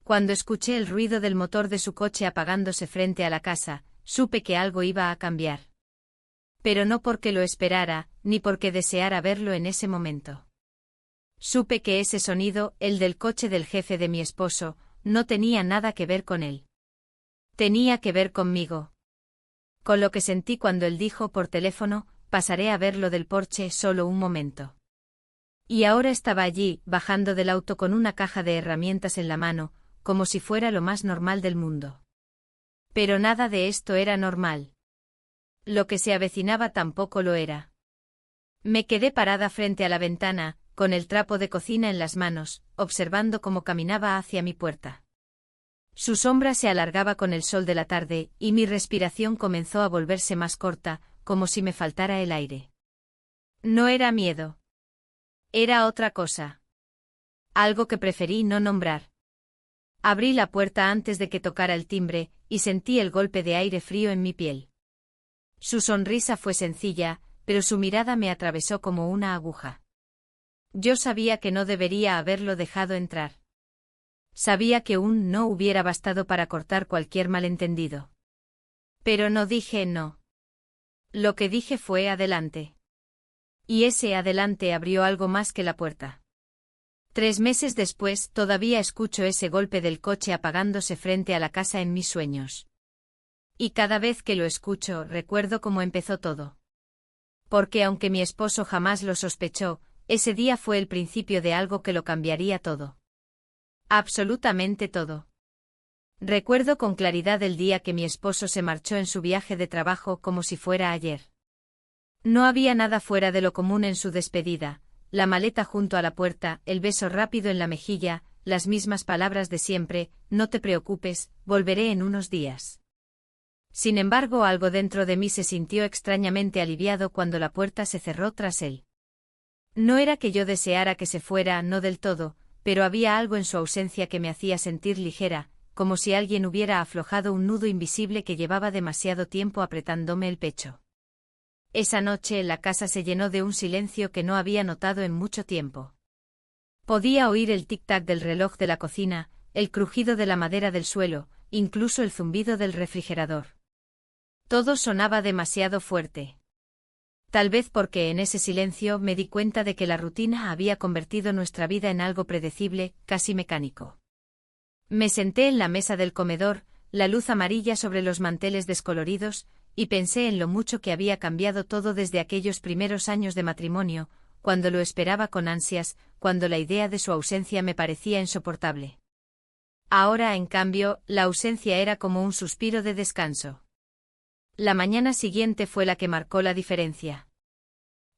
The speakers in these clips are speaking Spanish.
Cuando escuché el ruido del motor de su coche apagándose frente a la casa, supe que algo iba a cambiar. Pero no porque lo esperara, ni porque deseara verlo en ese momento. Supe que ese sonido, el del coche del jefe de mi esposo, no tenía nada que ver con él. Tenía que ver conmigo. Con lo que sentí cuando él dijo por teléfono, pasaré a ver lo del Porsche solo un momento. Y ahora estaba allí, bajando del auto con una caja de herramientas en la mano, como si fuera lo más normal del mundo. Pero nada de esto era normal. Lo que se avecinaba tampoco lo era. Me quedé parada frente a la ventana, con el trapo de cocina en las manos, observando cómo caminaba hacia mi puerta. Su sombra se alargaba con el sol de la tarde, y mi respiración comenzó a volverse más corta, como si me faltara el aire. No era miedo. Era otra cosa. Algo que preferí no nombrar. Abrí la puerta antes de que tocara el timbre, y sentí el golpe de aire frío en mi piel. Su sonrisa fue sencilla, pero su mirada me atravesó como una aguja. Yo sabía que no debería haberlo dejado entrar. Sabía que un no hubiera bastado para cortar cualquier malentendido. Pero no dije no. Lo que dije fue adelante. Y ese adelante abrió algo más que la puerta. 3 meses después, todavía escucho ese golpe del coche apagándose frente a la casa en mis sueños. Y cada vez que lo escucho, recuerdo cómo empezó todo. Porque aunque mi esposo jamás lo sospechó, ese día fue el principio de algo que lo cambiaría todo. Absolutamente todo. Recuerdo con claridad el día que mi esposo se marchó en su viaje de trabajo como si fuera ayer. No había nada fuera de lo común en su despedida, la maleta junto a la puerta, el beso rápido en la mejilla, las mismas palabras de siempre, no te preocupes, volveré en unos días. Sin embargo, algo dentro de mí se sintió extrañamente aliviado cuando la puerta se cerró tras él. No era que yo deseara que se fuera, no del todo, pero había algo en su ausencia que me hacía sentir ligera, como si alguien hubiera aflojado un nudo invisible que llevaba demasiado tiempo apretándome el pecho. Esa noche la casa se llenó de un silencio que no había notado en mucho tiempo. Podía oír el tic-tac del reloj de la cocina, el crujido de la madera del suelo, incluso el zumbido del refrigerador. Todo sonaba demasiado fuerte. Tal vez porque en ese silencio me di cuenta de que la rutina había convertido nuestra vida en algo predecible, casi mecánico. Me senté en la mesa del comedor, la luz amarilla sobre los manteles descoloridos, y pensé en lo mucho que había cambiado todo desde aquellos primeros años de matrimonio, cuando lo esperaba con ansias, cuando la idea de su ausencia me parecía insoportable. Ahora, en cambio, la ausencia era como un suspiro de descanso. La mañana siguiente fue la que marcó la diferencia.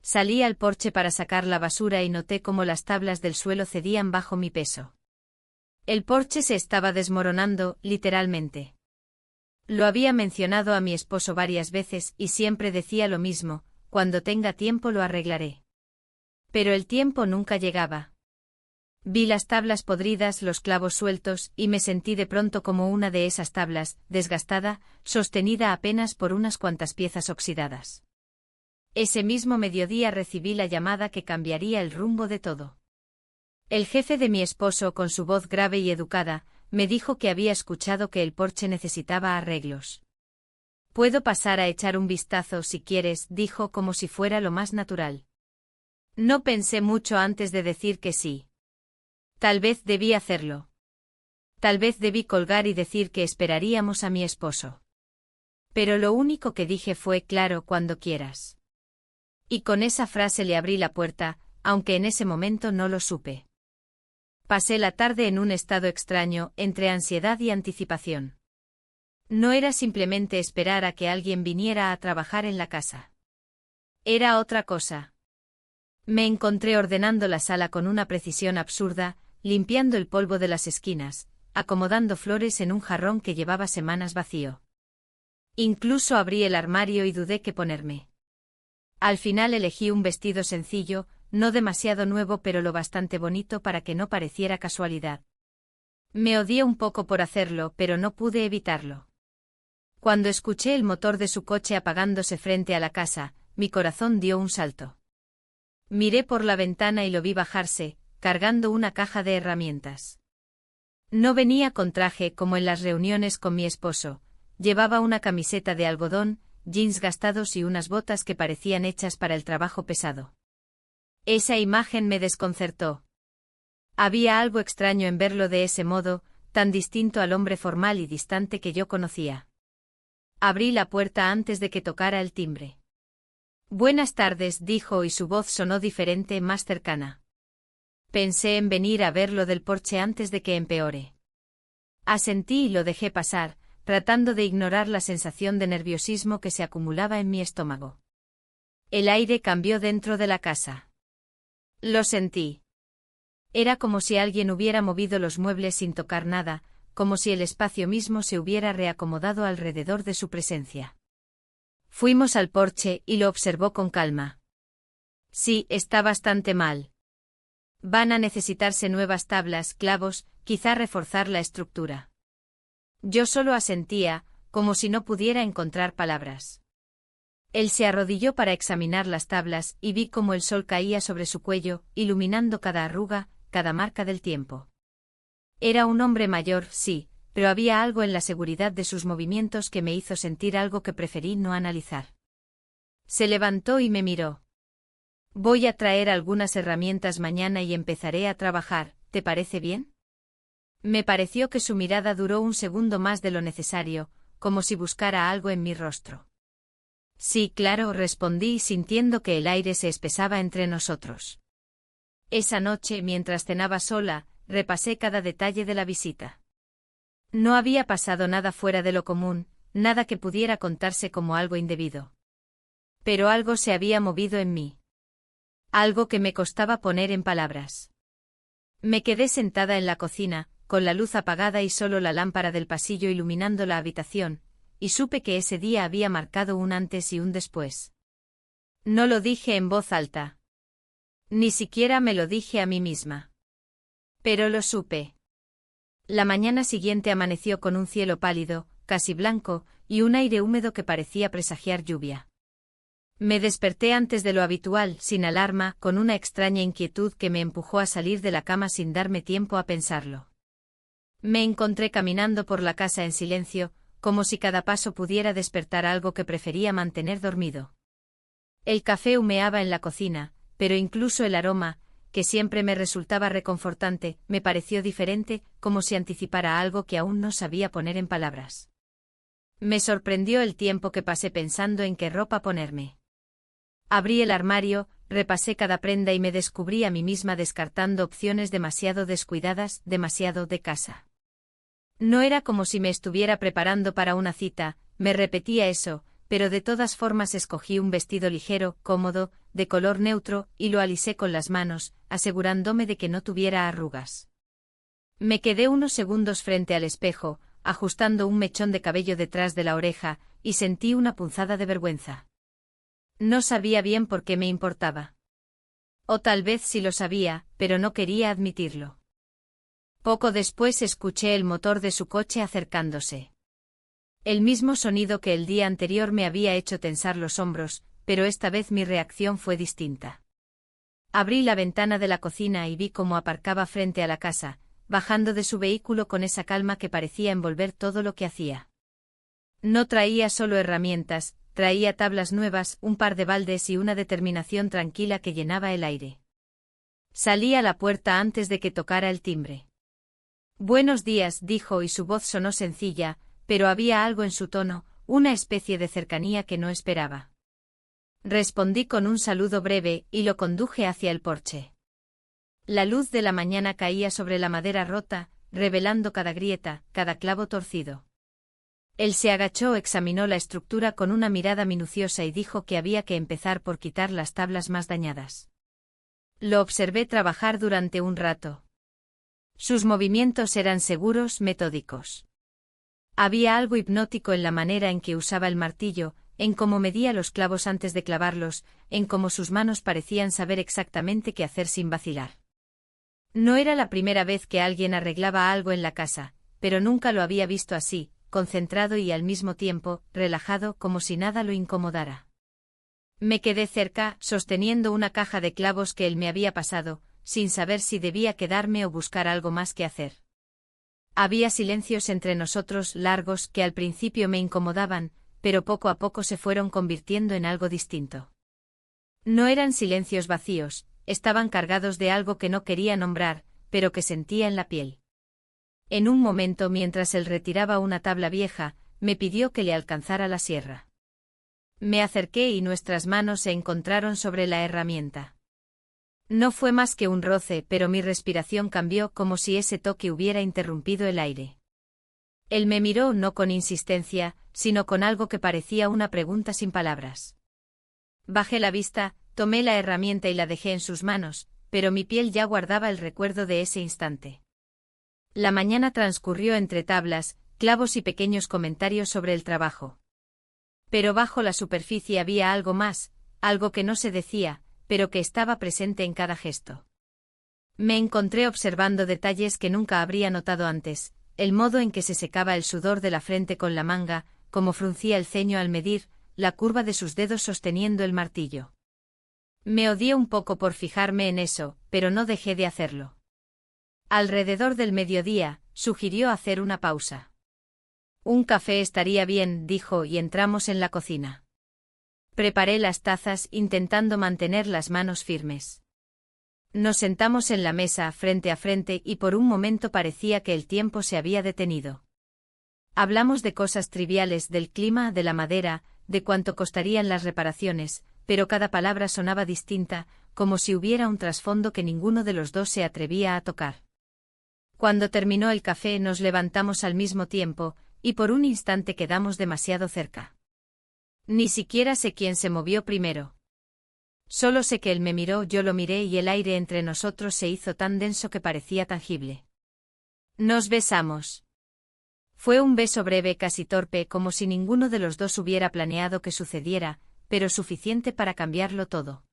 Salí al porche para sacar la basura y noté cómo las tablas del suelo cedían bajo mi peso. El porche se estaba desmoronando, literalmente. Lo había mencionado a mi esposo varias veces y siempre decía lo mismo, cuando tenga tiempo lo arreglaré. Pero el tiempo nunca llegaba. Vi las tablas podridas, los clavos sueltos, y me sentí de pronto como una de esas tablas, desgastada, sostenida apenas por unas cuantas piezas oxidadas. Ese mismo mediodía recibí la llamada que cambiaría el rumbo de todo. El jefe de mi esposo, con su voz grave y educada, me dijo que había escuchado que el porche necesitaba arreglos. «Puedo pasar a echar un vistazo si quieres», dijo como si fuera lo más natural. No pensé mucho antes de decir que sí. Tal vez debí hacerlo. Tal vez debí colgar y decir que esperaríamos a mi esposo. Pero lo único que dije fue «claro, cuando quieras». Y con esa frase le abrí la puerta, aunque en ese momento no lo supe. Pasé la tarde en un estado extraño, entre ansiedad y anticipación. No era simplemente esperar a que alguien viniera a trabajar en la casa. Era otra cosa. Me encontré ordenando la sala con una precisión absurda, limpiando el polvo de las esquinas, acomodando flores en un jarrón que llevaba semanas vacío. Incluso abrí el armario y dudé qué ponerme. Al final elegí un vestido sencillo, no demasiado nuevo pero lo bastante bonito para que no pareciera casualidad. Me odié un poco por hacerlo, pero no pude evitarlo. Cuando escuché el motor de su coche apagándose frente a la casa, mi corazón dio un salto. Miré por la ventana y lo vi bajarse, cargando una caja de herramientas. No venía con traje como en las reuniones con mi esposo, llevaba una camiseta de algodón, jeans gastados y unas botas que parecían hechas para el trabajo pesado. Esa imagen me desconcertó. Había algo extraño en verlo de ese modo, tan distinto al hombre formal y distante que yo conocía. Abrí la puerta antes de que tocara el timbre. Buenas tardes, dijo y su voz sonó diferente, más cercana. Pensé en venir a ver lo del porche antes de que empeore. Asentí y lo dejé pasar, tratando de ignorar la sensación de nerviosismo que se acumulaba en mi estómago. El aire cambió dentro de la casa. Lo sentí. Era como si alguien hubiera movido los muebles sin tocar nada, como si el espacio mismo se hubiera reacomodado alrededor de su presencia. Fuimos al porche y lo observó con calma. Sí, está bastante mal. Van a necesitarse nuevas tablas, clavos, quizá reforzar la estructura. Yo solo asentía, como si no pudiera encontrar palabras. Él se arrodilló para examinar las tablas y vi cómo el sol caía sobre su cuello, iluminando cada arruga, cada marca del tiempo. Era un hombre mayor, sí, pero había algo en la seguridad de sus movimientos que me hizo sentir algo que preferí no analizar. Se levantó y me miró. Voy a traer algunas herramientas mañana y empezaré a trabajar, ¿te parece bien? Me pareció que su mirada duró un segundo más de lo necesario, como si buscara algo en mi rostro. Sí, claro, respondí sintiendo que el aire se espesaba entre nosotros. Esa noche, mientras cenaba sola, repasé cada detalle de la visita. No había pasado nada fuera de lo común, nada que pudiera contarse como algo indebido. Pero algo se había movido en mí. Algo que me costaba poner en palabras. Me quedé sentada en la cocina, con la luz apagada y solo la lámpara del pasillo iluminando la habitación, y supe que ese día había marcado un antes y un después. No lo dije en voz alta. Ni siquiera me lo dije a mí misma. Pero lo supe. La mañana siguiente amaneció con un cielo pálido, casi blanco, y un aire húmedo que parecía presagiar lluvia. Me desperté antes de lo habitual, sin alarma, con una extraña inquietud que me empujó a salir de la cama sin darme tiempo a pensarlo. Me encontré caminando por la casa en silencio, como si cada paso pudiera despertar algo que prefería mantener dormido. El café humeaba en la cocina, pero incluso el aroma, que siempre me resultaba reconfortante, me pareció diferente, como si anticipara algo que aún no sabía poner en palabras. Me sorprendió el tiempo que pasé pensando en qué ropa ponerme. Abrí el armario, repasé cada prenda y me descubrí a mí misma descartando opciones demasiado descuidadas, demasiado de casa. No era como si me estuviera preparando para una cita, me repetía eso, pero de todas formas escogí un vestido ligero, cómodo, de color neutro, y lo alisé con las manos, asegurándome de que no tuviera arrugas. Me quedé unos segundos frente al espejo, ajustando un mechón de cabello detrás de la oreja, y sentí una punzada de vergüenza. No sabía bien por qué me importaba. O tal vez sí lo sabía, pero no quería admitirlo. Poco después escuché el motor de su coche acercándose. El mismo sonido que el día anterior me había hecho tensar los hombros, pero esta vez mi reacción fue distinta. Abrí la ventana de la cocina y vi cómo aparcaba frente a la casa, bajando de su vehículo con esa calma que parecía envolver todo lo que hacía. No traía solo herramientas, traía tablas nuevas, un par de baldes y una determinación tranquila que llenaba el aire. Salí a la puerta antes de que tocara el timbre. Buenos días, dijo y su voz sonó sencilla, pero había algo en su tono, una especie de cercanía que no esperaba. Respondí con un saludo breve y lo conduje hacia el porche. La luz de la mañana caía sobre la madera rota, revelando cada grieta, cada clavo torcido. Él se agachó, examinó la estructura con una mirada minuciosa y dijo que había que empezar por quitar las tablas más dañadas. Lo observé trabajar durante un rato. Sus movimientos eran seguros, metódicos. Había algo hipnótico en la manera en que usaba el martillo, en cómo medía los clavos antes de clavarlos, en cómo sus manos parecían saber exactamente qué hacer sin vacilar. No era la primera vez que alguien arreglaba algo en la casa, pero nunca lo había visto así, concentrado y al mismo tiempo, relajado, como si nada lo incomodara. Me quedé cerca, sosteniendo una caja de clavos que él me había pasado, sin saber si debía quedarme o buscar algo más que hacer. Había silencios entre nosotros largos que al principio me incomodaban, pero poco a poco se fueron convirtiendo en algo distinto. No eran silencios vacíos, estaban cargados de algo que no quería nombrar, pero que sentía en la piel. En un momento, mientras él retiraba una tabla vieja, me pidió que le alcanzara la sierra. Me acerqué y nuestras manos se encontraron sobre la herramienta. No fue más que un roce, pero mi respiración cambió como si ese toque hubiera interrumpido el aire. Él me miró no con insistencia, sino con algo que parecía una pregunta sin palabras. Bajé la vista, tomé la herramienta y la dejé en sus manos, pero mi piel ya guardaba el recuerdo de ese instante. La mañana transcurrió entre tablas, clavos y pequeños comentarios sobre el trabajo. Pero bajo la superficie había algo más, algo que no se decía, pero que estaba presente en cada gesto. Me encontré observando detalles que nunca habría notado antes, el modo en que se secaba el sudor de la frente con la manga, cómo fruncía el ceño al medir, la curva de sus dedos sosteniendo el martillo. Me odié un poco por fijarme en eso, pero no dejé de hacerlo. Alrededor del mediodía, sugirió hacer una pausa. Un café estaría bien, dijo, y entramos en la cocina. Preparé las tazas intentando mantener las manos firmes. Nos sentamos en la mesa frente a frente y por un momento parecía que el tiempo se había detenido. Hablamos de cosas triviales, del clima, de la madera, de cuánto costarían las reparaciones, pero cada palabra sonaba distinta, como si hubiera un trasfondo que ninguno de los dos se atrevía a tocar. Cuando terminó el café nos levantamos al mismo tiempo, y por un instante quedamos demasiado cerca. Ni siquiera sé quién se movió primero. Solo sé que él me miró, yo lo miré y el aire entre nosotros se hizo tan denso que parecía tangible. Nos besamos. Fue un beso breve, casi torpe, como si ninguno de los dos hubiera planeado que sucediera, pero suficiente para cambiarlo todo.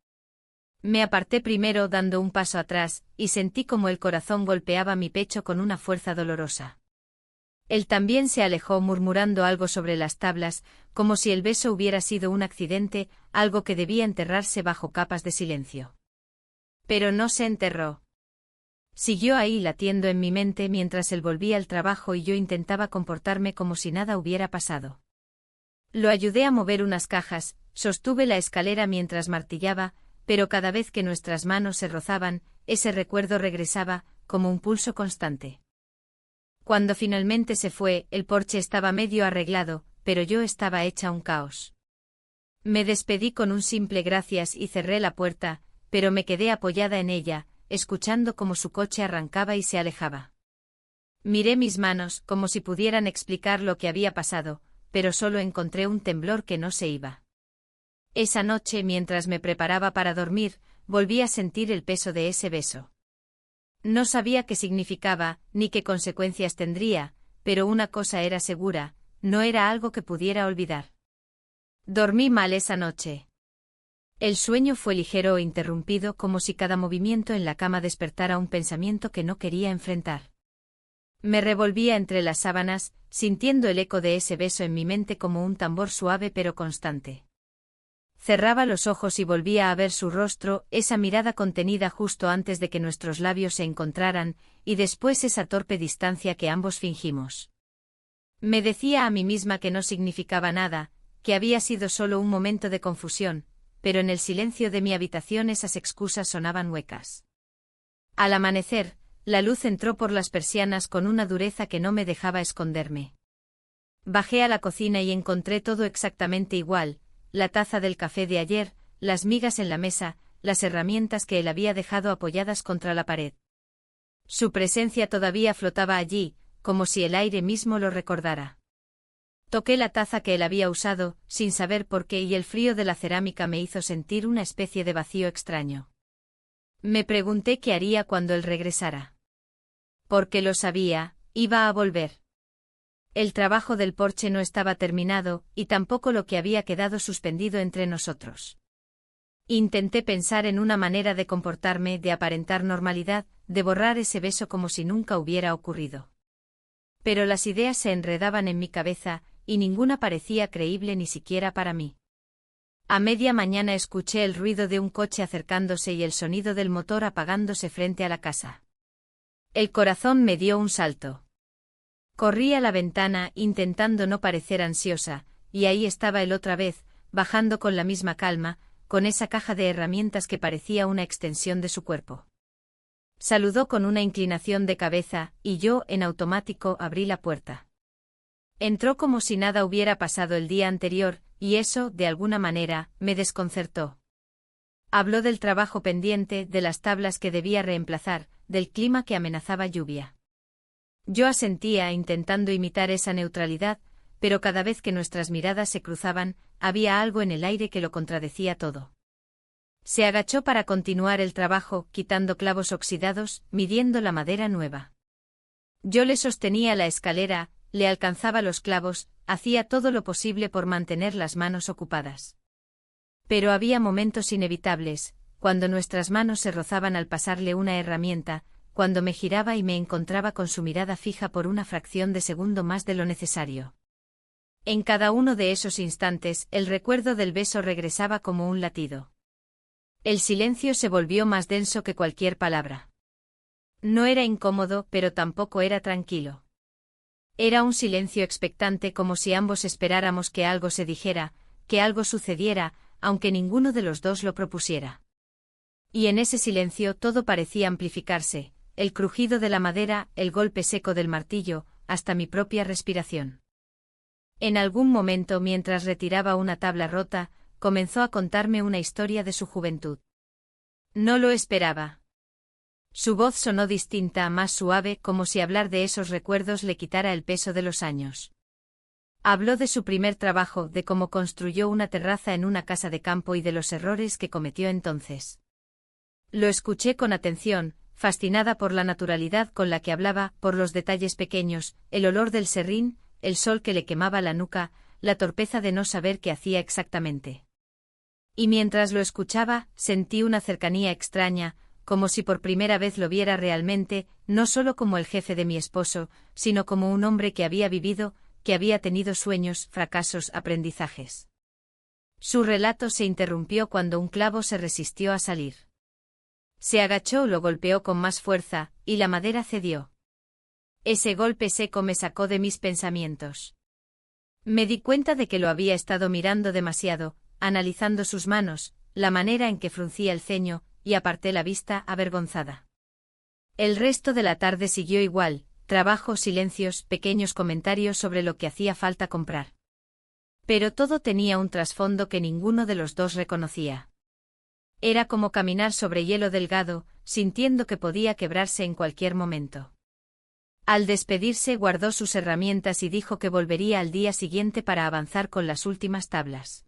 Me aparté primero dando un paso atrás, y sentí como el corazón golpeaba mi pecho con una fuerza dolorosa. Él también se alejó murmurando algo sobre las tablas, como si el beso hubiera sido un accidente, algo que debía enterrarse bajo capas de silencio. Pero no se enterró. Siguió ahí latiendo en mi mente mientras él volvía al trabajo y yo intentaba comportarme como si nada hubiera pasado. Lo ayudé a mover unas cajas, sostuve la escalera mientras martillaba, pero cada vez que nuestras manos se rozaban, ese recuerdo regresaba, como un pulso constante. Cuando finalmente se fue, el porche estaba medio arreglado, pero yo estaba hecha un caos. Me despedí con un simple gracias y cerré la puerta, pero me quedé apoyada en ella, escuchando cómo su coche arrancaba y se alejaba. Miré mis manos, como si pudieran explicar lo que había pasado, pero solo encontré un temblor que no se iba. Esa noche, mientras me preparaba para dormir, volví a sentir el peso de ese beso. No sabía qué significaba, ni qué consecuencias tendría, pero una cosa era segura, no era algo que pudiera olvidar. Dormí mal esa noche. El sueño fue ligero e interrumpido, como si cada movimiento en la cama despertara un pensamiento que no quería enfrentar. Me revolvía entre las sábanas, sintiendo el eco de ese beso en mi mente como un tambor suave pero constante. Cerraba los ojos y volvía a ver su rostro, esa mirada contenida justo antes de que nuestros labios se encontraran, y después esa torpe distancia que ambos fingimos. Me decía a mí misma que no significaba nada, que había sido solo un momento de confusión, pero en el silencio de mi habitación esas excusas sonaban huecas. Al amanecer, la luz entró por las persianas con una dureza que no me dejaba esconderme. Bajé a la cocina y encontré todo exactamente igual, la taza del café de ayer, las migas en la mesa, las herramientas que él había dejado apoyadas contra la pared. Su presencia todavía flotaba allí, como si el aire mismo lo recordara. Toqué la taza que él había usado, sin saber por qué, y el frío de la cerámica me hizo sentir una especie de vacío extraño. Me pregunté qué haría cuando él regresara. Porque lo sabía, iba a volver. El trabajo del porche no estaba terminado, y tampoco lo que había quedado suspendido entre nosotros. Intenté pensar en una manera de comportarme, de aparentar normalidad, de borrar ese beso como si nunca hubiera ocurrido. Pero las ideas se enredaban en mi cabeza, y ninguna parecía creíble ni siquiera para mí. A media mañana escuché el ruido de un coche acercándose y el sonido del motor apagándose frente a la casa. El corazón me dio un salto. Corrí a la ventana intentando no parecer ansiosa, y ahí estaba él otra vez, bajando con la misma calma, con esa caja de herramientas que parecía una extensión de su cuerpo. Saludó con una inclinación de cabeza, y yo, en automático, abrí la puerta. Entró como si nada hubiera pasado el día anterior, y eso, de alguna manera, me desconcertó. Habló del trabajo pendiente, de las tablas que debía reemplazar, del clima que amenazaba lluvia. Yo asentía intentando imitar esa neutralidad, pero cada vez que nuestras miradas se cruzaban, había algo en el aire que lo contradecía todo. Se agachó para continuar el trabajo, quitando clavos oxidados, midiendo la madera nueva. Yo le sostenía la escalera, le alcanzaba los clavos, hacía todo lo posible por mantener las manos ocupadas. Pero había momentos inevitables, cuando nuestras manos se rozaban al pasarle una herramienta, cuando me giraba y me encontraba con su mirada fija por una fracción de segundo más de lo necesario. En cada uno de esos instantes, el recuerdo del beso regresaba como un latido. El silencio se volvió más denso que cualquier palabra. No era incómodo, pero tampoco era tranquilo. Era un silencio expectante, como si ambos esperáramos que algo se dijera, que algo sucediera, aunque ninguno de los dos lo propusiera. Y en ese silencio todo parecía amplificarse, el crujido de la madera, el golpe seco del martillo, hasta mi propia respiración. En algún momento, mientras retiraba una tabla rota, comenzó a contarme una historia de su juventud. No lo esperaba. Su voz sonó distinta, más suave, como si hablar de esos recuerdos le quitara el peso de los años. Habló de su primer trabajo, de cómo construyó una terraza en una casa de campo y de los errores que cometió entonces. Lo escuché con atención, fascinada por la naturalidad con la que hablaba, por los detalles pequeños, el olor del serrín, el sol que le quemaba la nuca, la torpeza de no saber qué hacía exactamente. Y mientras lo escuchaba, sentí una cercanía extraña, como si por primera vez lo viera realmente, no solo como el jefe de mi esposo, sino como un hombre que había vivido, que había tenido sueños, fracasos, aprendizajes. Su relato se interrumpió cuando un clavo se resistió a salir. Se agachó, lo golpeó con más fuerza, y la madera cedió. Ese golpe seco me sacó de mis pensamientos. Me di cuenta de que lo había estado mirando demasiado, analizando sus manos, la manera en que fruncía el ceño, y aparté la vista, avergonzada. El resto de la tarde siguió igual, trabajo, silencios, pequeños comentarios sobre lo que hacía falta comprar. Pero todo tenía un trasfondo que ninguno de los dos reconocía. Era como caminar sobre hielo delgado, sintiendo que podía quebrarse en cualquier momento. Al despedirse guardó sus herramientas y dijo que volvería al día siguiente para avanzar con las últimas tablas.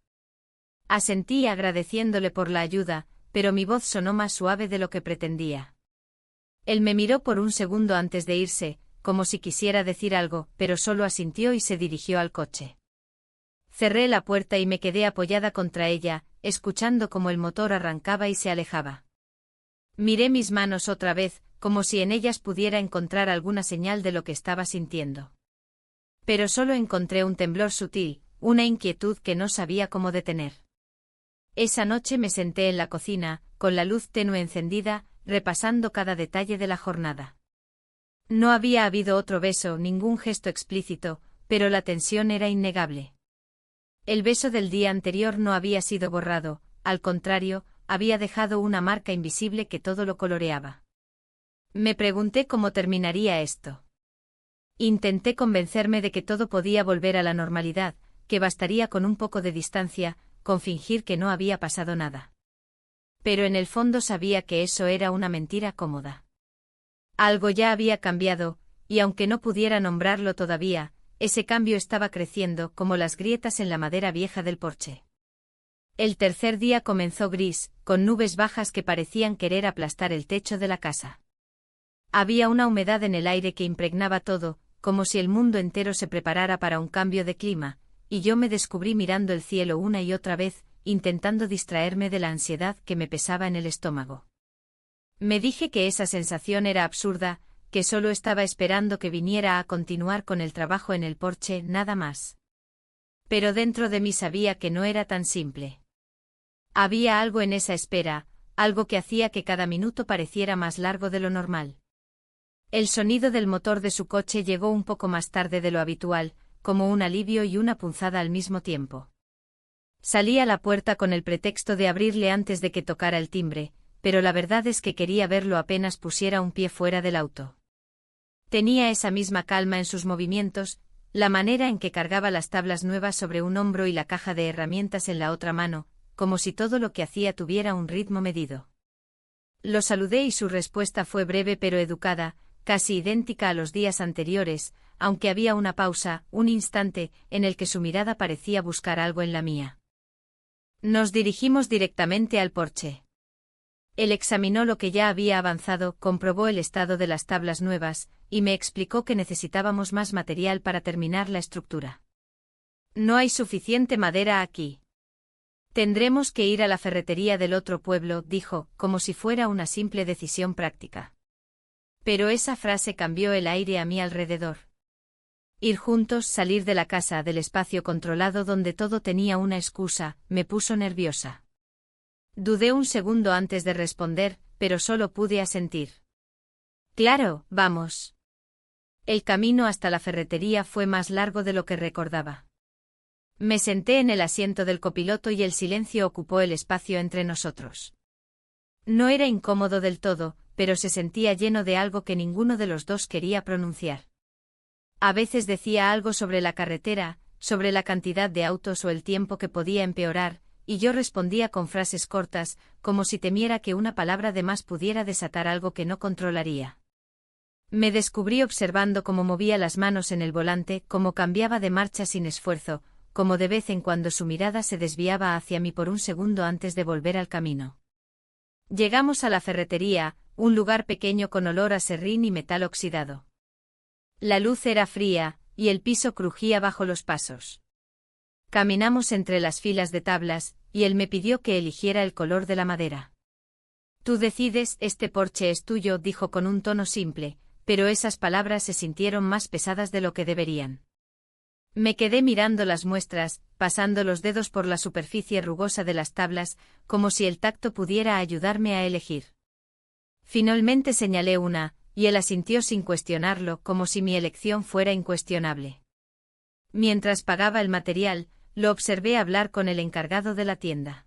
Asentí agradeciéndole por la ayuda, pero mi voz sonó más suave de lo que pretendía. Él me miró por un segundo antes de irse, como si quisiera decir algo, pero solo asintió y se dirigió al coche. Cerré la puerta y me quedé apoyada contra ella, escuchando cómo el motor arrancaba y se alejaba. Miré mis manos otra vez, como si en ellas pudiera encontrar alguna señal de lo que estaba sintiendo. Pero solo encontré un temblor sutil, una inquietud que no sabía cómo detener. Esa noche me senté en la cocina, con la luz tenue encendida, repasando cada detalle de la jornada. No había habido otro beso, ningún gesto explícito, pero la tensión era innegable. El beso del día anterior no había sido borrado, al contrario, había dejado una marca invisible que todo lo coloreaba. Me pregunté cómo terminaría esto. Intenté convencerme de que todo podía volver a la normalidad, que bastaría con un poco de distancia, con fingir que no había pasado nada. Pero en el fondo sabía que eso era una mentira cómoda. Algo ya había cambiado, y aunque no pudiera nombrarlo todavía, ese cambio estaba creciendo como las grietas en la madera vieja del porche. El tercer día comenzó gris, con nubes bajas que parecían querer aplastar el techo de la casa. Había una humedad en el aire que impregnaba todo, como si el mundo entero se preparara para un cambio de clima, y yo me descubrí mirando el cielo una y otra vez, intentando distraerme de la ansiedad que me pesaba en el estómago. Me dije que esa sensación era absurda, que solo estaba esperando que viniera a continuar con el trabajo en el porche, nada más. Pero dentro de mí sabía que no era tan simple. Había algo en esa espera, algo que hacía que cada minuto pareciera más largo de lo normal. El sonido del motor de su coche llegó un poco más tarde de lo habitual, como un alivio y una punzada al mismo tiempo. Salí a la puerta con el pretexto de abrirle antes de que tocara el timbre, pero la verdad es que quería verlo apenas pusiera un pie fuera del auto. Tenía esa misma calma en sus movimientos, la manera en que cargaba las tablas nuevas sobre un hombro y la caja de herramientas en la otra mano, como si todo lo que hacía tuviera un ritmo medido. Lo saludé y su respuesta fue breve pero educada, casi idéntica a los días anteriores, aunque había una pausa, un instante, en el que su mirada parecía buscar algo en la mía. Nos dirigimos directamente al porche. Él examinó lo que ya había avanzado, comprobó el estado de las tablas nuevas, y me explicó que necesitábamos más material para terminar la estructura. No hay suficiente madera aquí. Tendremos que ir a la ferretería del otro pueblo, dijo, como si fuera una simple decisión práctica. Pero esa frase cambió el aire a mi alrededor. Ir juntos, salir de la casa, del espacio controlado donde todo tenía una excusa, me puso nerviosa. Dudé un segundo antes de responder, pero solo pude asentir. Claro, vamos. El camino hasta la ferretería fue más largo de lo que recordaba. Me senté en el asiento del copiloto y el silencio ocupó el espacio entre nosotros. No era incómodo del todo, pero se sentía lleno de algo que ninguno de los dos quería pronunciar. A veces decía algo sobre la carretera, sobre la cantidad de autos o el tiempo que podía empeorar, y yo respondía con frases cortas, como si temiera que una palabra de más pudiera desatar algo que no controlaría. Me descubrí observando cómo movía las manos en el volante, cómo cambiaba de marcha sin esfuerzo, como de vez en cuando su mirada se desviaba hacia mí por un segundo antes de volver al camino. Llegamos a la ferretería, un lugar pequeño con olor a serrín y metal oxidado. La luz era fría, y el piso crujía bajo los pasos. Caminamos entre las filas de tablas, y él me pidió que eligiera el color de la madera. Tú decides, este porche es tuyo, dijo con un tono simple, pero esas palabras se sintieron más pesadas de lo que deberían. Me quedé mirando las muestras, pasando los dedos por la superficie rugosa de las tablas, como si el tacto pudiera ayudarme a elegir. Finalmente señalé una, y él asintió sin cuestionarlo, como si mi elección fuera incuestionable. Mientras pagaba el material, lo observé hablar con el encargado de la tienda.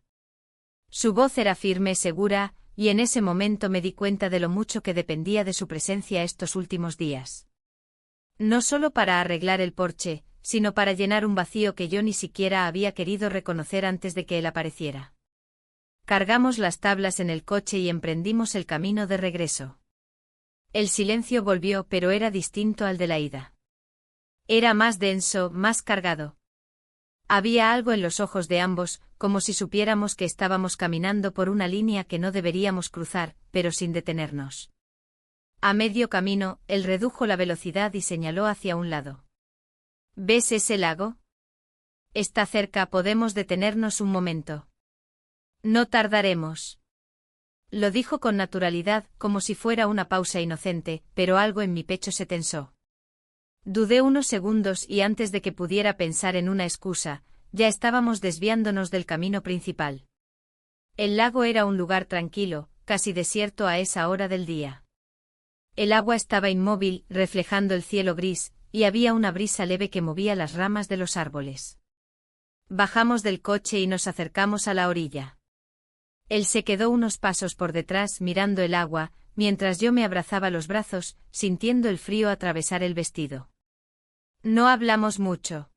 Su voz era firme, segura, y en ese momento me di cuenta de lo mucho que dependía de su presencia estos últimos días. No solo para arreglar el porche, sino para llenar un vacío que yo ni siquiera había querido reconocer antes de que él apareciera. Cargamos las tablas en el coche y emprendimos el camino de regreso. El silencio volvió, pero era distinto al de la ida. Era más denso, más cargado. Había algo en los ojos de ambos, como si supiéramos que estábamos caminando por una línea que no deberíamos cruzar, pero sin detenernos. A medio camino, él redujo la velocidad y señaló hacia un lado. ¿Ves ese lago? Está cerca, podemos detenernos un momento. No tardaremos. Lo dijo con naturalidad, como si fuera una pausa inocente, pero algo en mi pecho se tensó. Dudé unos segundos y antes de que pudiera pensar en una excusa, ya estábamos desviándonos del camino principal. El lago era un lugar tranquilo, casi desierto a esa hora del día. El agua estaba inmóvil, reflejando el cielo gris, y había una brisa leve que movía las ramas de los árboles. Bajamos del coche y nos acercamos a la orilla. Él se quedó unos pasos por detrás mirando el agua, mientras yo me abrazaba los brazos, sintiendo el frío atravesar el vestido. No hablamos mucho.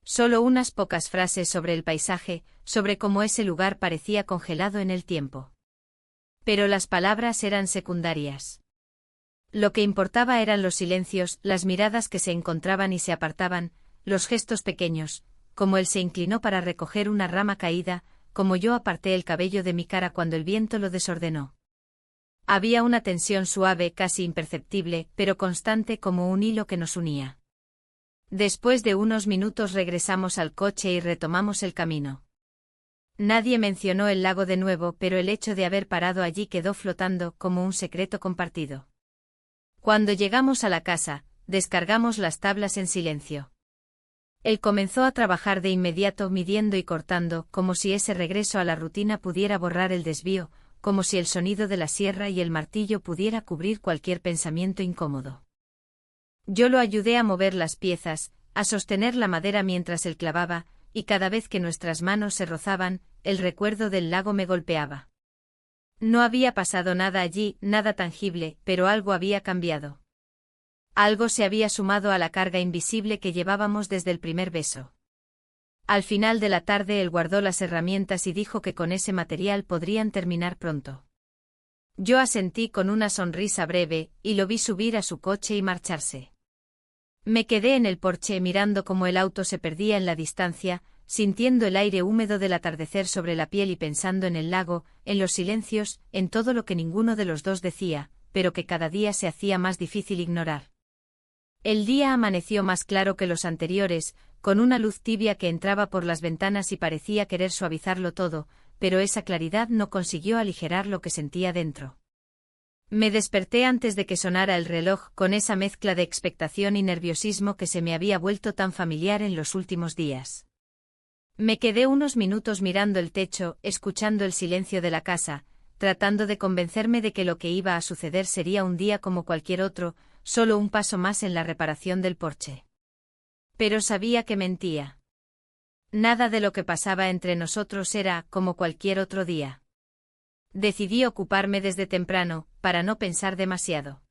Solo unas pocas frases sobre el paisaje, sobre cómo ese lugar parecía congelado en el tiempo. Pero las palabras eran secundarias. Lo que importaba eran los silencios, las miradas que se encontraban y se apartaban, los gestos pequeños, como él se inclinó para recoger una rama caída, como yo aparté el cabello de mi cara cuando el viento lo desordenó. Había una tensión suave, casi imperceptible, pero constante como un hilo que nos unía. Después de unos minutos regresamos al coche y retomamos el camino. Nadie mencionó el lago de nuevo, pero el hecho de haber parado allí quedó flotando como un secreto compartido. Cuando llegamos a la casa, descargamos las tablas en silencio. Él comenzó a trabajar de inmediato midiendo y cortando, como si ese regreso a la rutina pudiera borrar el desvío, como si el sonido de la sierra y el martillo pudiera cubrir cualquier pensamiento incómodo. Yo lo ayudé a mover las piezas, a sostener la madera mientras él clavaba, y cada vez que nuestras manos se rozaban, el recuerdo del lago me golpeaba. No había pasado nada allí, nada tangible, pero algo había cambiado. Algo se había sumado a la carga invisible que llevábamos desde el primer beso. Al final de la tarde él guardó las herramientas y dijo que con ese material podrían terminar pronto. Yo asentí con una sonrisa breve, y lo vi subir a su coche y marcharse. Me quedé en el porche mirando cómo el auto se perdía en la distancia, sintiendo el aire húmedo del atardecer sobre la piel y pensando en el lago, en los silencios, en todo lo que ninguno de los dos decía, pero que cada día se hacía más difícil ignorar. El día amaneció más claro que los anteriores, con una luz tibia que entraba por las ventanas y parecía querer suavizarlo todo, pero esa claridad no consiguió aligerar lo que sentía dentro. Me desperté antes de que sonara el reloj con esa mezcla de expectación y nerviosismo que se me había vuelto tan familiar en los últimos días. Me quedé unos minutos mirando el techo, escuchando el silencio de la casa, tratando de convencerme de que lo que iba a suceder sería un día como cualquier otro, solo un paso más en la reparación del porche. Pero sabía que mentía. Nada de lo que pasaba entre nosotros era como cualquier otro día. Decidí ocuparme desde temprano, para no pensar demasiado.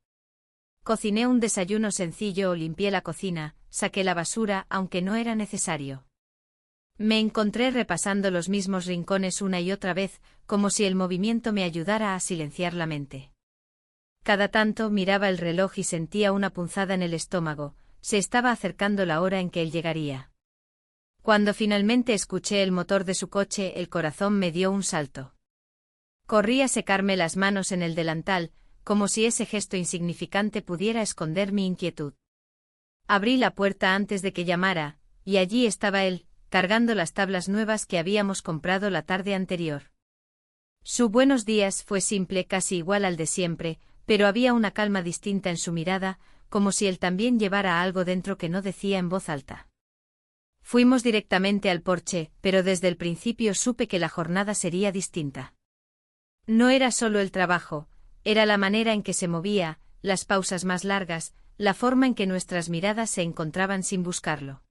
Cociné un desayuno sencillo, limpié la cocina, saqué la basura, aunque no era necesario. Me encontré repasando los mismos rincones una y otra vez, como si el movimiento me ayudara a silenciar la mente. Cada tanto miraba el reloj y sentía una punzada en el estómago, se estaba acercando la hora en que él llegaría. Cuando finalmente escuché el motor de su coche, el corazón me dio un salto. Corrí a secarme las manos en el delantal, como si ese gesto insignificante pudiera esconder mi inquietud. Abrí la puerta antes de que llamara, y allí estaba él, cargando las tablas nuevas que habíamos comprado la tarde anterior. Su buenos días fue simple, casi igual al de siempre, pero había una calma distinta en su mirada, como si él también llevara algo dentro que no decía en voz alta. Fuimos directamente al porche, pero desde el principio supe que la jornada sería distinta. No era solo el trabajo, era la manera en que se movía, las pausas más largas, la forma en que nuestras miradas se encontraban sin buscarlo.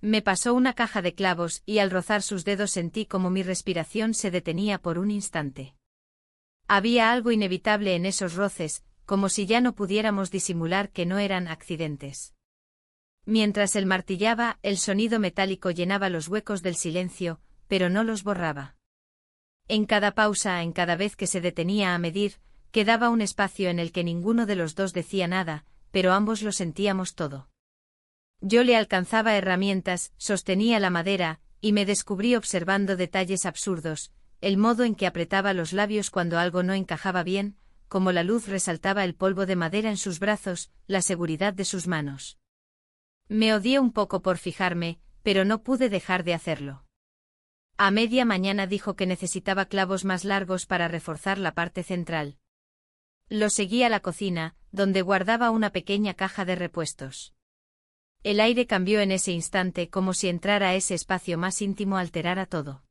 Me pasó una caja de clavos y al rozar sus dedos sentí como mi respiración se detenía por un instante. Había algo inevitable en esos roces, como si ya no pudiéramos disimular que no eran accidentes. Mientras él martillaba, el sonido metálico llenaba los huecos del silencio, pero no los borraba. En cada pausa, en cada vez que se detenía a medir, quedaba un espacio en el que ninguno de los dos decía nada, pero ambos lo sentíamos todo. Yo le alcanzaba herramientas, sostenía la madera, y me descubrí observando detalles absurdos, el modo en que apretaba los labios cuando algo no encajaba bien, como la luz resaltaba el polvo de madera en sus brazos, la seguridad de sus manos. Me odié un poco por fijarme, pero no pude dejar de hacerlo. A media mañana dijo que necesitaba clavos más largos para reforzar la parte central. Lo seguí a la cocina, donde guardaba una pequeña caja de repuestos. El aire cambió en ese instante como si entrar a ese espacio más íntimo alterara todo.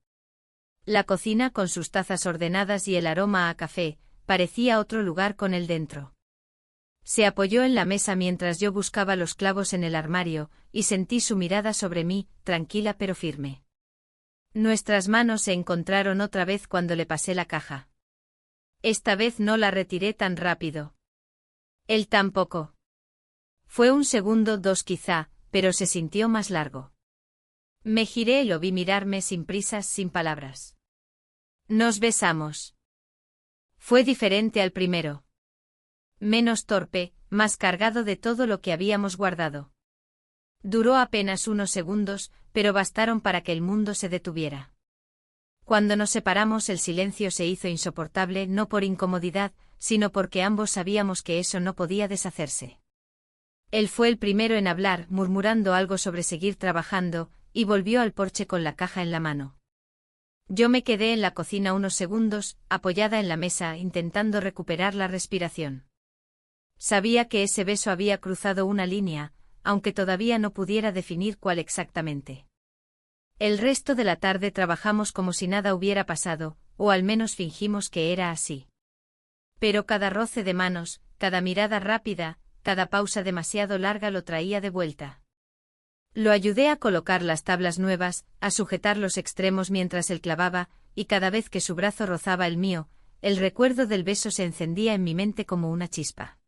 La cocina con sus tazas ordenadas y el aroma a café, parecía otro lugar con él dentro. Se apoyó en la mesa mientras yo buscaba los clavos en el armario, y sentí su mirada sobre mí, tranquila pero firme. Nuestras manos se encontraron otra vez cuando le pasé la caja. Esta vez no la retiré tan rápido. Él tampoco. Fue un segundo, dos quizá, pero se sintió más largo. Me giré y lo vi mirarme sin prisas, sin palabras. Nos besamos. Fue diferente al primero. Menos torpe, más cargado de todo lo que habíamos guardado. Duró apenas unos segundos, pero bastaron para que el mundo se detuviera. Cuando nos separamos el silencio se hizo insoportable no por incomodidad, sino porque ambos sabíamos que eso no podía deshacerse. Él fue el primero en hablar, murmurando algo sobre seguir trabajando, y volvió al porche con la caja en la mano. Yo me quedé en la cocina unos segundos, apoyada en la mesa, intentando recuperar la respiración. Sabía que ese beso había cruzado una línea, aunque todavía no pudiera definir cuál exactamente. El resto de la tarde trabajamos como si nada hubiera pasado, o al menos fingimos que era así. Pero cada roce de manos, cada mirada rápida, cada pausa demasiado larga lo traía de vuelta. Lo ayudé a colocar las tablas nuevas, a sujetar los extremos mientras él clavaba, y cada vez que su brazo rozaba el mío, el recuerdo del beso se encendía en mi mente como una chispa.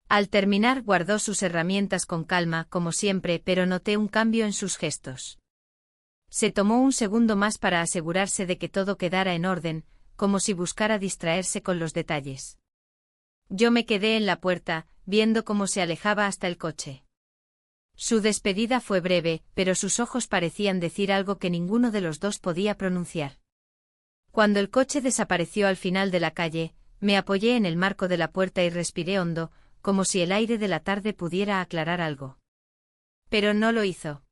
Al terminar guardó sus herramientas con calma, como siempre, pero noté un cambio en sus gestos. Se tomó un segundo más para asegurarse de que todo quedara en orden, como si buscara distraerse con los detalles. Yo me quedé en la puerta, viendo cómo se alejaba hasta el coche. Su despedida fue breve, pero sus ojos parecían decir algo que ninguno de los dos podía pronunciar. Cuando el coche desapareció al final de la calle, me apoyé en el marco de la puerta y respiré hondo, como si el aire de la tarde pudiera aclarar algo. Pero no lo hizo.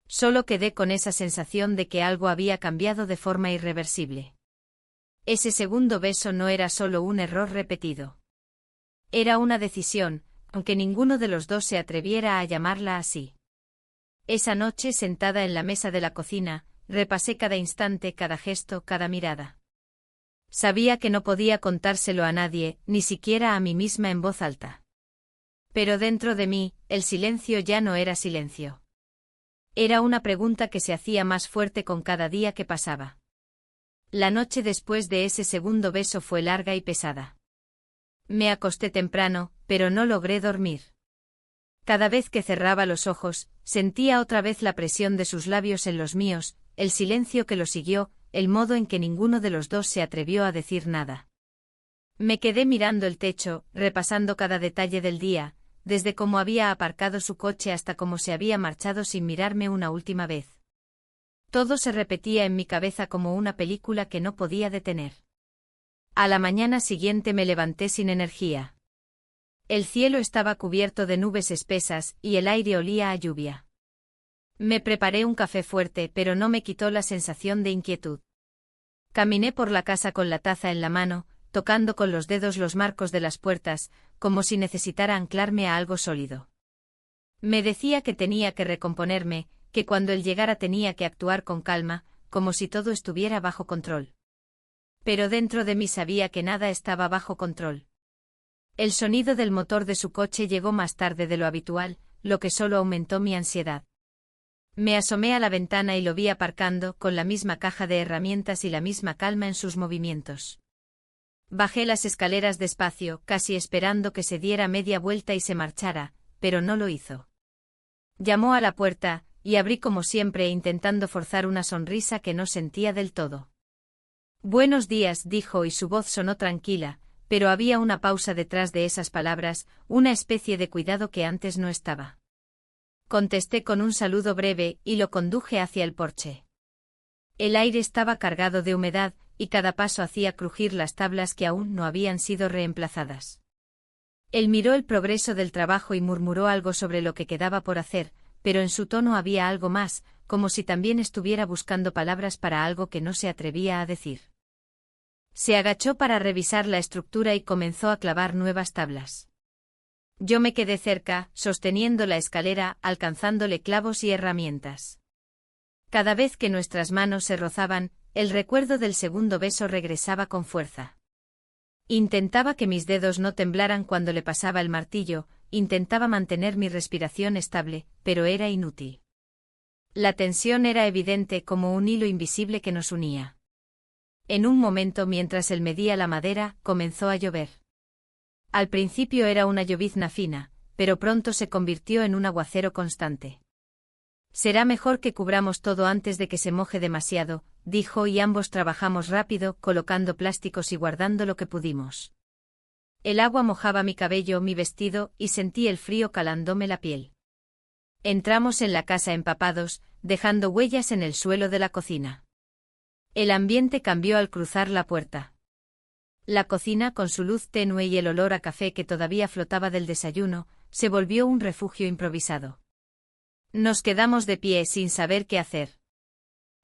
Solo quedé con esa sensación de que algo había cambiado de forma irreversible. Ese segundo beso no era solo un error repetido. Era una decisión, aunque ninguno de los dos se atreviera a llamarla así. Esa noche, sentada en la mesa de la cocina, repasé cada instante, cada gesto, cada mirada. Sabía que no podía contárselo a nadie, ni siquiera a mí misma en voz alta. Pero dentro de mí, el silencio ya no era silencio. Era una pregunta que se hacía más fuerte con cada día que pasaba. La noche después de ese segundo beso fue larga y pesada. Me acosté temprano, pero no logré dormir. Cada vez que cerraba los ojos, sentía otra vez la presión de sus labios en los míos, el silencio que lo siguió, el modo en que ninguno de los dos se atrevió a decir nada. Me quedé mirando el techo, repasando cada detalle del día, desde cómo había aparcado su coche hasta cómo se había marchado sin mirarme una última vez. Todo se repetía en mi cabeza como una película que no podía detener. A la mañana siguiente me levanté sin energía. El cielo estaba cubierto de nubes espesas y el aire olía a lluvia. Me preparé un café fuerte, pero no me quitó la sensación de inquietud. Caminé por la casa con la taza en la mano, tocando con los dedos los marcos de las puertas, como si necesitara anclarme a algo sólido. Me decía que tenía que recomponerme, que cuando él llegara tenía que actuar con calma, como si todo estuviera bajo control. Pero dentro de mí sabía que nada estaba bajo control. El sonido del motor de su coche llegó más tarde de lo habitual, lo que solo aumentó mi ansiedad. Me asomé a la ventana y lo vi aparcando, con la misma caja de herramientas y la misma calma en sus movimientos. Bajé las escaleras despacio, casi esperando que se diera media vuelta y se marchara, pero no lo hizo. Llamó a la puerta, y abrí como siempre intentando forzar una sonrisa que no sentía del todo. «Buenos días», dijo y su voz sonó tranquila, pero había una pausa detrás de esas palabras, una especie de cuidado que antes no estaba. Contesté con un saludo breve y lo conduje hacia el porche. El aire estaba cargado de humedad, y cada paso hacía crujir las tablas que aún no habían sido reemplazadas. Él miró el progreso del trabajo y murmuró algo sobre lo que quedaba por hacer, pero en su tono había algo más, como si también estuviera buscando palabras para algo que no se atrevía a decir. Se agachó para revisar la estructura y comenzó a clavar nuevas tablas. Yo me quedé cerca, sosteniendo la escalera, alcanzándole clavos y herramientas. Cada vez que nuestras manos se rozaban, el recuerdo del segundo beso regresaba con fuerza. Intentaba que mis dedos no temblaran cuando le pasaba el martillo, intentaba mantener mi respiración estable, pero era inútil. La tensión era evidente como un hilo invisible que nos unía. En un momento, mientras él medía la madera, comenzó a llover. Al principio era una llovizna fina, pero pronto se convirtió en un aguacero constante. «Será mejor que cubramos todo antes de que se moje demasiado», dijo, y ambos trabajamos rápido, colocando plásticos y guardando lo que pudimos. El agua mojaba mi cabello, mi vestido, y sentí el frío calándome la piel. Entramos en la casa empapados, dejando huellas en el suelo de la cocina. El ambiente cambió al cruzar la puerta. La cocina, con su luz tenue y el olor a café que todavía flotaba del desayuno, se volvió un refugio improvisado. Nos quedamos de pie sin saber qué hacer.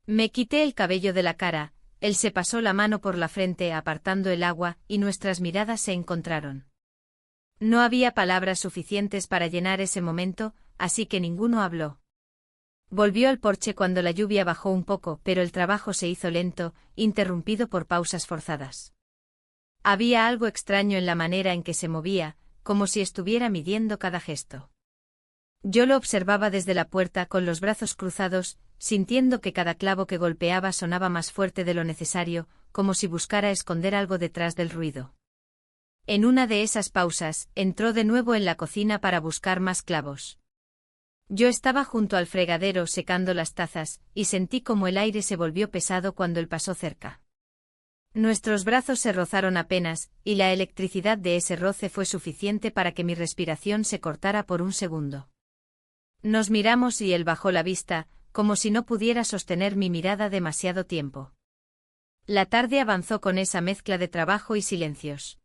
Me quité el cabello de la cara, él se pasó la mano por la frente apartando el agua, y nuestras miradas se encontraron. No había palabras suficientes para llenar ese momento, así que ninguno habló. Volvió al porche cuando la lluvia bajó un poco, pero el trabajo se hizo lento, interrumpido por pausas forzadas. Había algo extraño en la manera en que se movía, como si estuviera midiendo cada gesto. Yo lo observaba desde la puerta con los brazos cruzados, sintiendo que cada clavo que golpeaba sonaba más fuerte de lo necesario, como si buscara esconder algo detrás del ruido. En una de esas pausas, entró de nuevo en la cocina para buscar más clavos. Yo estaba junto al fregadero secando las tazas, y sentí como el aire se volvió pesado cuando él pasó cerca. Nuestros brazos se rozaron apenas, y la electricidad de ese roce fue suficiente para que mi respiración se cortara por un segundo. Nos miramos y él bajó la vista, como si no pudiera sostener mi mirada demasiado tiempo. La tarde avanzó con esa mezcla de trabajo y silencios.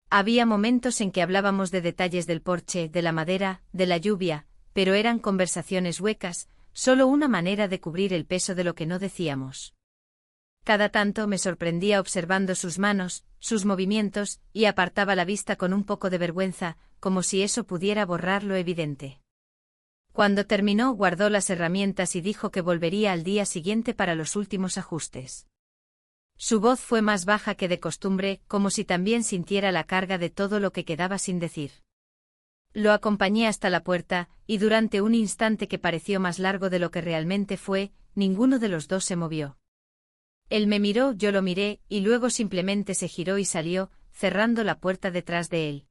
Había momentos en que hablábamos de detalles del porche, de la madera, de la lluvia, pero eran conversaciones huecas, solo una manera de cubrir el peso de lo que no decíamos. Cada tanto me sorprendía observando sus manos, sus movimientos, y apartaba la vista con un poco de vergüenza, como si eso pudiera borrar lo evidente. Cuando terminó, guardó las herramientas y dijo que volvería al día siguiente para los últimos ajustes. Su voz fue más baja que de costumbre, como si también sintiera la carga de todo lo que quedaba sin decir. Lo acompañé hasta la puerta, y durante un instante que pareció más largo de lo que realmente fue, ninguno de los dos se movió. Él me miró, yo lo miré, y luego simplemente se giró y salió, cerrando la puerta detrás de él.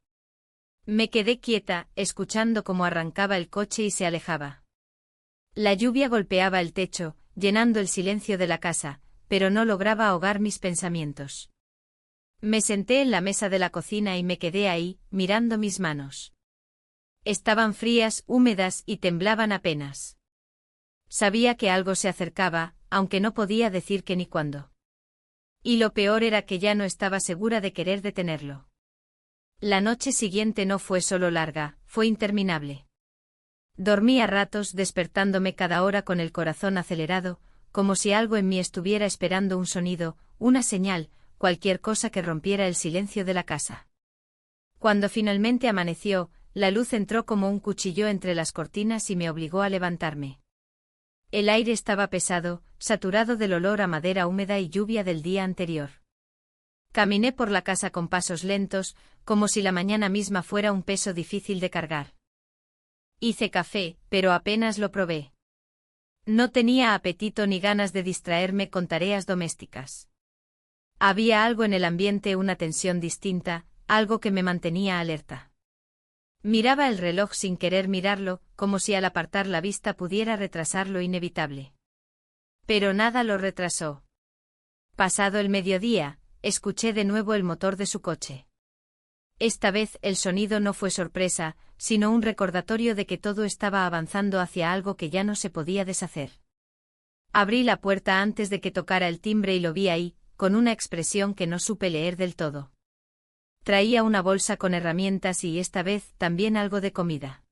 Me quedé quieta, escuchando cómo arrancaba el coche y se alejaba. La lluvia golpeaba el techo, llenando el silencio de la casa, pero no lograba ahogar mis pensamientos. Me senté en la mesa de la cocina y me quedé ahí, mirando mis manos. Estaban frías, húmedas y temblaban apenas. Sabía que algo se acercaba, aunque no podía decir qué ni cuándo. Y lo peor era que ya no estaba segura de querer detenerlo. La noche siguiente no fue solo larga, fue interminable. Dormí a ratos, despertándome cada hora con el corazón acelerado, como si algo en mí estuviera esperando un sonido, una señal, cualquier cosa que rompiera el silencio de la casa. Cuando finalmente amaneció, la luz entró como un cuchillo entre las cortinas y me obligó a levantarme. El aire estaba pesado, saturado del olor a madera húmeda y lluvia del día anterior. Caminé por la casa con pasos lentos, como si la mañana misma fuera un peso difícil de cargar. Hice café, pero apenas lo probé. No tenía apetito ni ganas de distraerme con tareas domésticas. Había algo en el ambiente, una tensión distinta, algo que me mantenía alerta. Miraba el reloj sin querer mirarlo, como si al apartar la vista pudiera retrasar lo inevitable. Pero nada lo retrasó. Pasado el mediodía, escuché de nuevo el motor de su coche. Esta vez el sonido no fue sorpresa, sino un recordatorio de que todo estaba avanzando hacia algo que ya no se podía deshacer. Abrí la puerta antes de que tocara el timbre y lo vi ahí, con una expresión que no supe leer del todo. Traía una bolsa con herramientas y esta vez también algo de comida.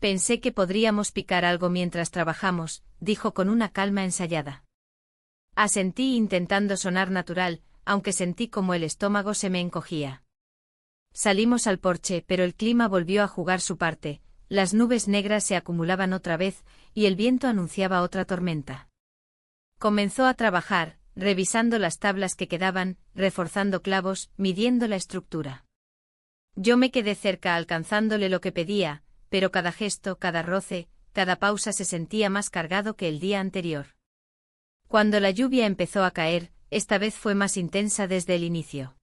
Pensé que podríamos picar algo mientras trabajamos, dijo con una calma ensayada. Asentí intentando sonar natural, aunque sentí como el estómago se me encogía. Salimos al porche, pero el clima volvió a jugar su parte, las nubes negras se acumulaban otra vez, y el viento anunciaba otra tormenta. Comenzó a trabajar, revisando las tablas que quedaban, reforzando clavos, midiendo la estructura. Yo me quedé cerca alcanzándole lo que pedía, pero cada gesto, cada roce, cada pausa se sentía más cargado que el día anterior. Cuando la lluvia empezó a caer, esta vez fue más intensa desde el inicio.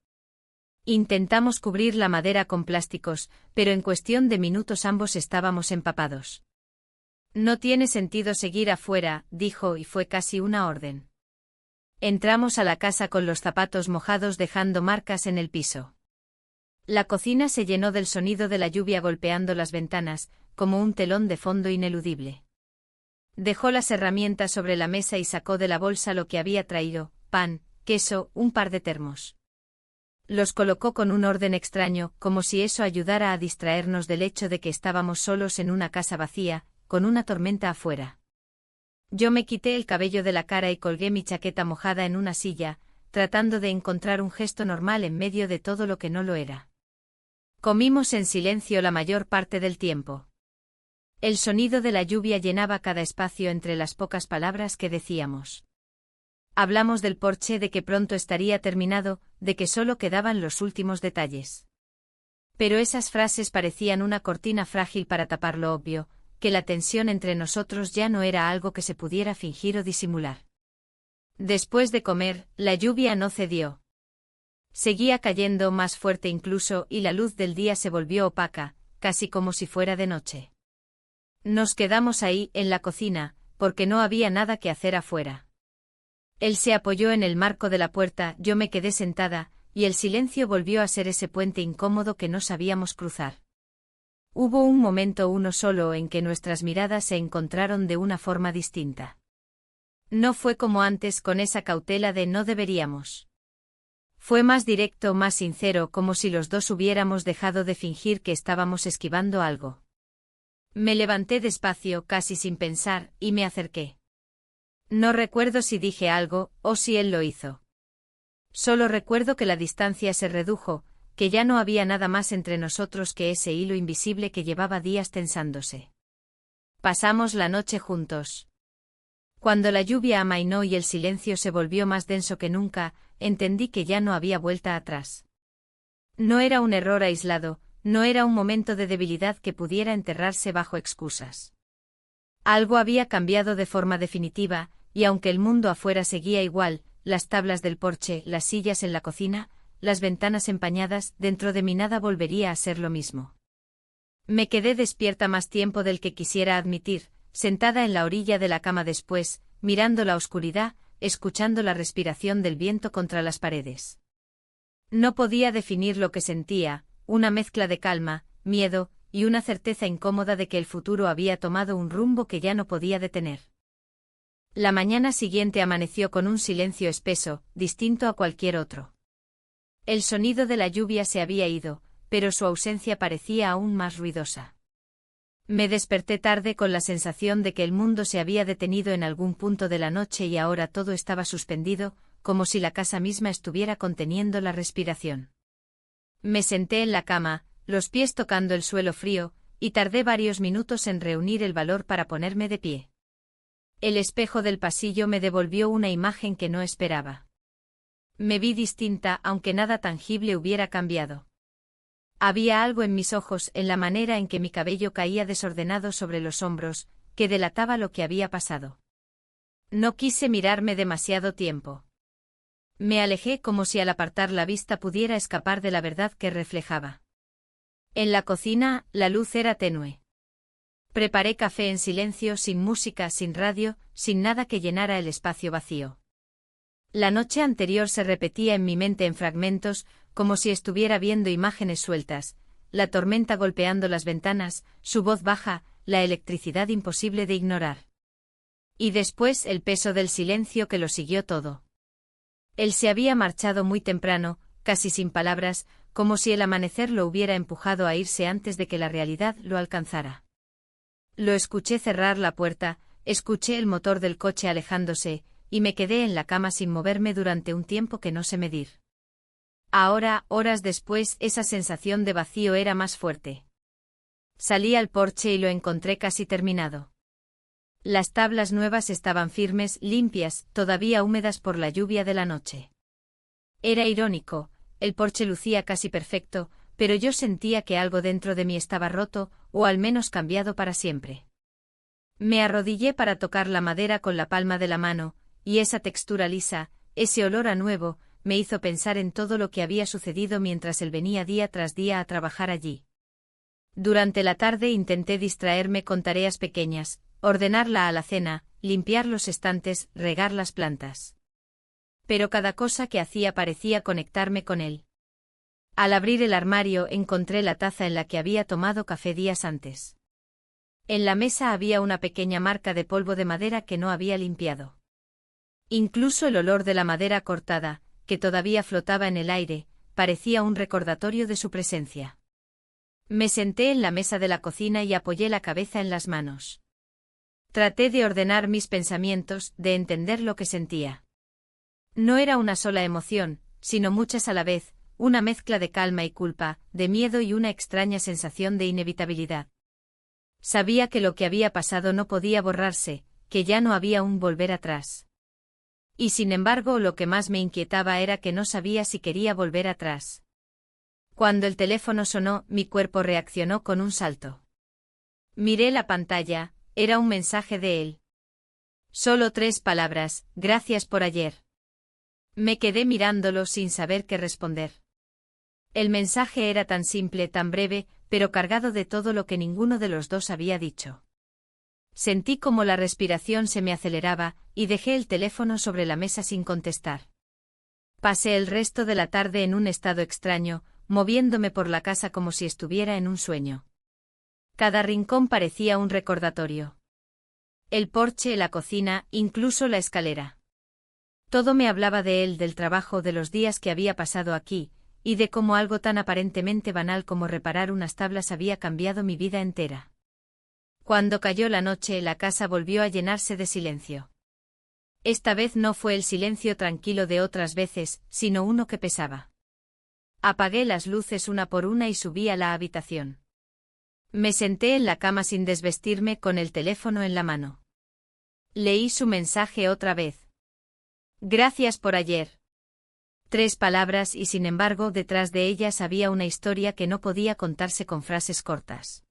Intentamos cubrir la madera con plásticos, pero en cuestión de minutos ambos estábamos empapados. No tiene sentido seguir afuera, dijo, y fue casi una orden. Entramos a la casa con los zapatos mojados dejando marcas en el piso. La cocina se llenó del sonido de la lluvia golpeando las ventanas, como un telón de fondo ineludible. Dejó las herramientas sobre la mesa y sacó de la bolsa lo que había traído, pan, queso, un par de termos. Los colocó con un orden extraño, como si eso ayudara a distraernos del hecho de que estábamos solos en una casa vacía, con una tormenta afuera. Yo me quité el cabello de la cara y colgué mi chaqueta mojada en una silla, tratando de encontrar un gesto normal en medio de todo lo que no lo era. Comimos en silencio la mayor parte del tiempo. El sonido de la lluvia llenaba cada espacio entre las pocas palabras que decíamos. Hablamos del porche, de que pronto estaría terminado, de que solo quedaban los últimos detalles. Pero esas frases parecían una cortina frágil para tapar lo obvio, que la tensión entre nosotros ya no era algo que se pudiera fingir o disimular. Después de comer, la lluvia no cedió. Seguía cayendo más fuerte incluso, y la luz del día se volvió opaca, casi como si fuera de noche. Nos quedamos ahí, en la cocina, porque no había nada que hacer afuera. Él se apoyó en el marco de la puerta, yo me quedé sentada, y el silencio volvió a ser ese puente incómodo que no sabíamos cruzar. Hubo un momento, uno solo, en que nuestras miradas se encontraron de una forma distinta. No fue como antes, con esa cautela de no deberíamos. Fue más directo, más sincero, como si los dos hubiéramos dejado de fingir que estábamos esquivando algo. Me levanté despacio, casi sin pensar, y me acerqué. No recuerdo si dije algo, o si él lo hizo. Solo recuerdo que la distancia se redujo, que ya no había nada más entre nosotros que ese hilo invisible que llevaba días tensándose. Pasamos la noche juntos. Cuando la lluvia amainó y el silencio se volvió más denso que nunca, entendí que ya no había vuelta atrás. No era un error aislado, no era un momento de debilidad que pudiera enterrarse bajo excusas. Algo había cambiado de forma definitiva, y aunque el mundo afuera seguía igual, las tablas del porche, las sillas en la cocina, las ventanas empañadas, dentro de mí nada volvería a ser lo mismo. Me quedé despierta más tiempo del que quisiera admitir, sentada en la orilla de la cama después, mirando la oscuridad, escuchando la respiración del viento contra las paredes. No podía definir lo que sentía, una mezcla de calma, miedo, y una certeza incómoda de que el futuro había tomado un rumbo que ya no podía detener. La mañana siguiente amaneció con un silencio espeso, distinto a cualquier otro. El sonido de la lluvia se había ido, pero su ausencia parecía aún más ruidosa. Me desperté tarde con la sensación de que el mundo se había detenido en algún punto de la noche y ahora todo estaba suspendido, como si la casa misma estuviera conteniendo la respiración. Me senté en la cama, los pies tocando el suelo frío, y tardé varios minutos en reunir el valor para ponerme de pie. El espejo del pasillo me devolvió una imagen que no esperaba. Me vi distinta, aunque nada tangible hubiera cambiado. Había algo en mis ojos, en la manera en que mi cabello caía desordenado sobre los hombros, que delataba lo que había pasado. No quise mirarme demasiado tiempo. Me alejé como si al apartar la vista pudiera escapar de la verdad que reflejaba. En la cocina, la luz era tenue. Preparé café en silencio, sin música, sin radio, sin nada que llenara el espacio vacío. La noche anterior se repetía en mi mente en fragmentos, como si estuviera viendo imágenes sueltas, la tormenta golpeando las ventanas, su voz baja, la electricidad imposible de ignorar. Y después el peso del silencio que lo siguió todo. Él se había marchado muy temprano, casi sin palabras, como si el amanecer lo hubiera empujado a irse antes de que la realidad lo alcanzara. Lo escuché cerrar la puerta, escuché el motor del coche alejándose, y me quedé en la cama sin moverme durante un tiempo que no sé medir. Ahora, horas después, esa sensación de vacío era más fuerte. Salí al porche y lo encontré casi terminado. Las tablas nuevas estaban firmes, limpias, todavía húmedas por la lluvia de la noche. Era irónico, el porche lucía casi perfecto, pero yo sentía que algo dentro de mí estaba roto, o al menos cambiado para siempre. Me arrodillé para tocar la madera con la palma de la mano, y esa textura lisa, ese olor a nuevo, me hizo pensar en todo lo que había sucedido mientras él venía día tras día a trabajar allí. Durante la tarde intenté distraerme con tareas pequeñas, ordenar la alacena, limpiar los estantes, regar las plantas. Pero cada cosa que hacía parecía conectarme con él. Al abrir el armario encontré la taza en la que había tomado café días antes. En la mesa había una pequeña marca de polvo de madera que no había limpiado. Incluso el olor de la madera cortada, que todavía flotaba en el aire, parecía un recordatorio de su presencia. Me senté en la mesa de la cocina y apoyé la cabeza en las manos. Traté de ordenar mis pensamientos, de entender lo que sentía. No era una sola emoción, sino muchas a la vez, una mezcla de calma y culpa, de miedo y una extraña sensación de inevitabilidad. Sabía que lo que había pasado no podía borrarse, que ya no había un volver atrás. Y sin embargo, lo que más me inquietaba era que no sabía si quería volver atrás. Cuando el teléfono sonó, mi cuerpo reaccionó con un salto. Miré la pantalla, era un mensaje de él. Solo 3 palabras: gracias por ayer. Me quedé mirándolo sin saber qué responder. El mensaje era tan simple, tan breve, pero cargado de todo lo que ninguno de los dos había dicho. Sentí como la respiración se me aceleraba, y dejé el teléfono sobre la mesa sin contestar. Pasé el resto de la tarde en un estado extraño, moviéndome por la casa como si estuviera en un sueño. Cada rincón parecía un recordatorio. El porche, la cocina, incluso la escalera. Todo me hablaba de él, del trabajo, de los días que había pasado aquí, y de cómo algo tan aparentemente banal como reparar unas tablas había cambiado mi vida entera. Cuando cayó la noche, la casa volvió a llenarse de silencio. Esta vez no fue el silencio tranquilo de otras veces, sino uno que pesaba. Apagué las luces una por una y subí a la habitación. Me senté en la cama sin desvestirme, con el teléfono en la mano. Leí su mensaje otra vez. Gracias por ayer. 3 palabras y sin embargo detrás de ellas había una historia que no podía contarse con frases cortas.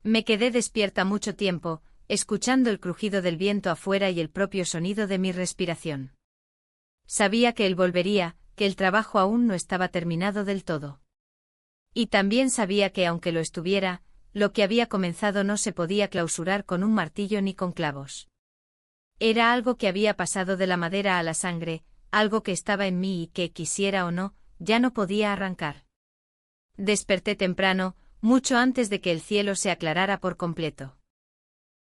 Me quedé despierta mucho tiempo, escuchando el crujido del viento afuera y el propio sonido de mi respiración. Sabía que él volvería, que el trabajo aún no estaba terminado del todo. Y también sabía que aunque lo estuviera, lo que había comenzado no se podía clausurar con un martillo ni con clavos. Era algo que había pasado de la madera a la sangre, algo que estaba en mí y que, quisiera o no, ya no podía arrancar. Desperté temprano, mucho antes de que el cielo se aclarara por completo.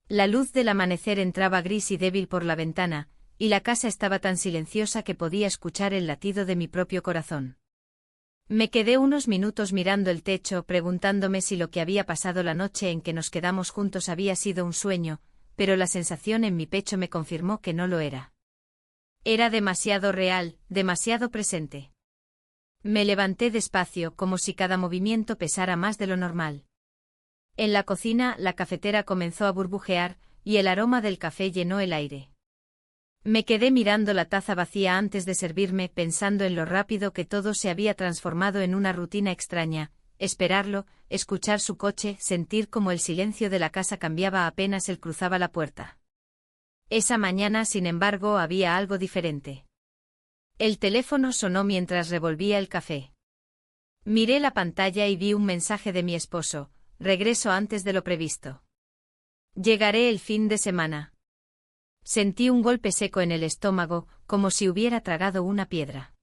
La luz del amanecer entraba gris y débil por la ventana, y la casa estaba tan silenciosa que podía escuchar el latido de mi propio corazón. Me quedé unos minutos mirando el techo, preguntándome si lo que había pasado la noche en que nos quedamos juntos había sido un sueño, pero la sensación en mi pecho me confirmó que no lo era. Era demasiado real, demasiado presente. Me levanté despacio, como si cada movimiento pesara más de lo normal. En la cocina, la cafetera comenzó a burbujear, y el aroma del café llenó el aire. Me quedé mirando la taza vacía antes de servirme, pensando en lo rápido que todo se había transformado en una rutina extraña: esperarlo, escuchar su coche, sentir cómo el silencio de la casa cambiaba apenas él cruzaba la puerta. Esa mañana, sin embargo, había algo diferente. El teléfono sonó mientras revolvía el café. Miré la pantalla y vi un mensaje de mi esposo: regreso antes de lo previsto. Llegaré el fin de semana. Sentí un golpe seco en el estómago, como si hubiera tragado una piedra.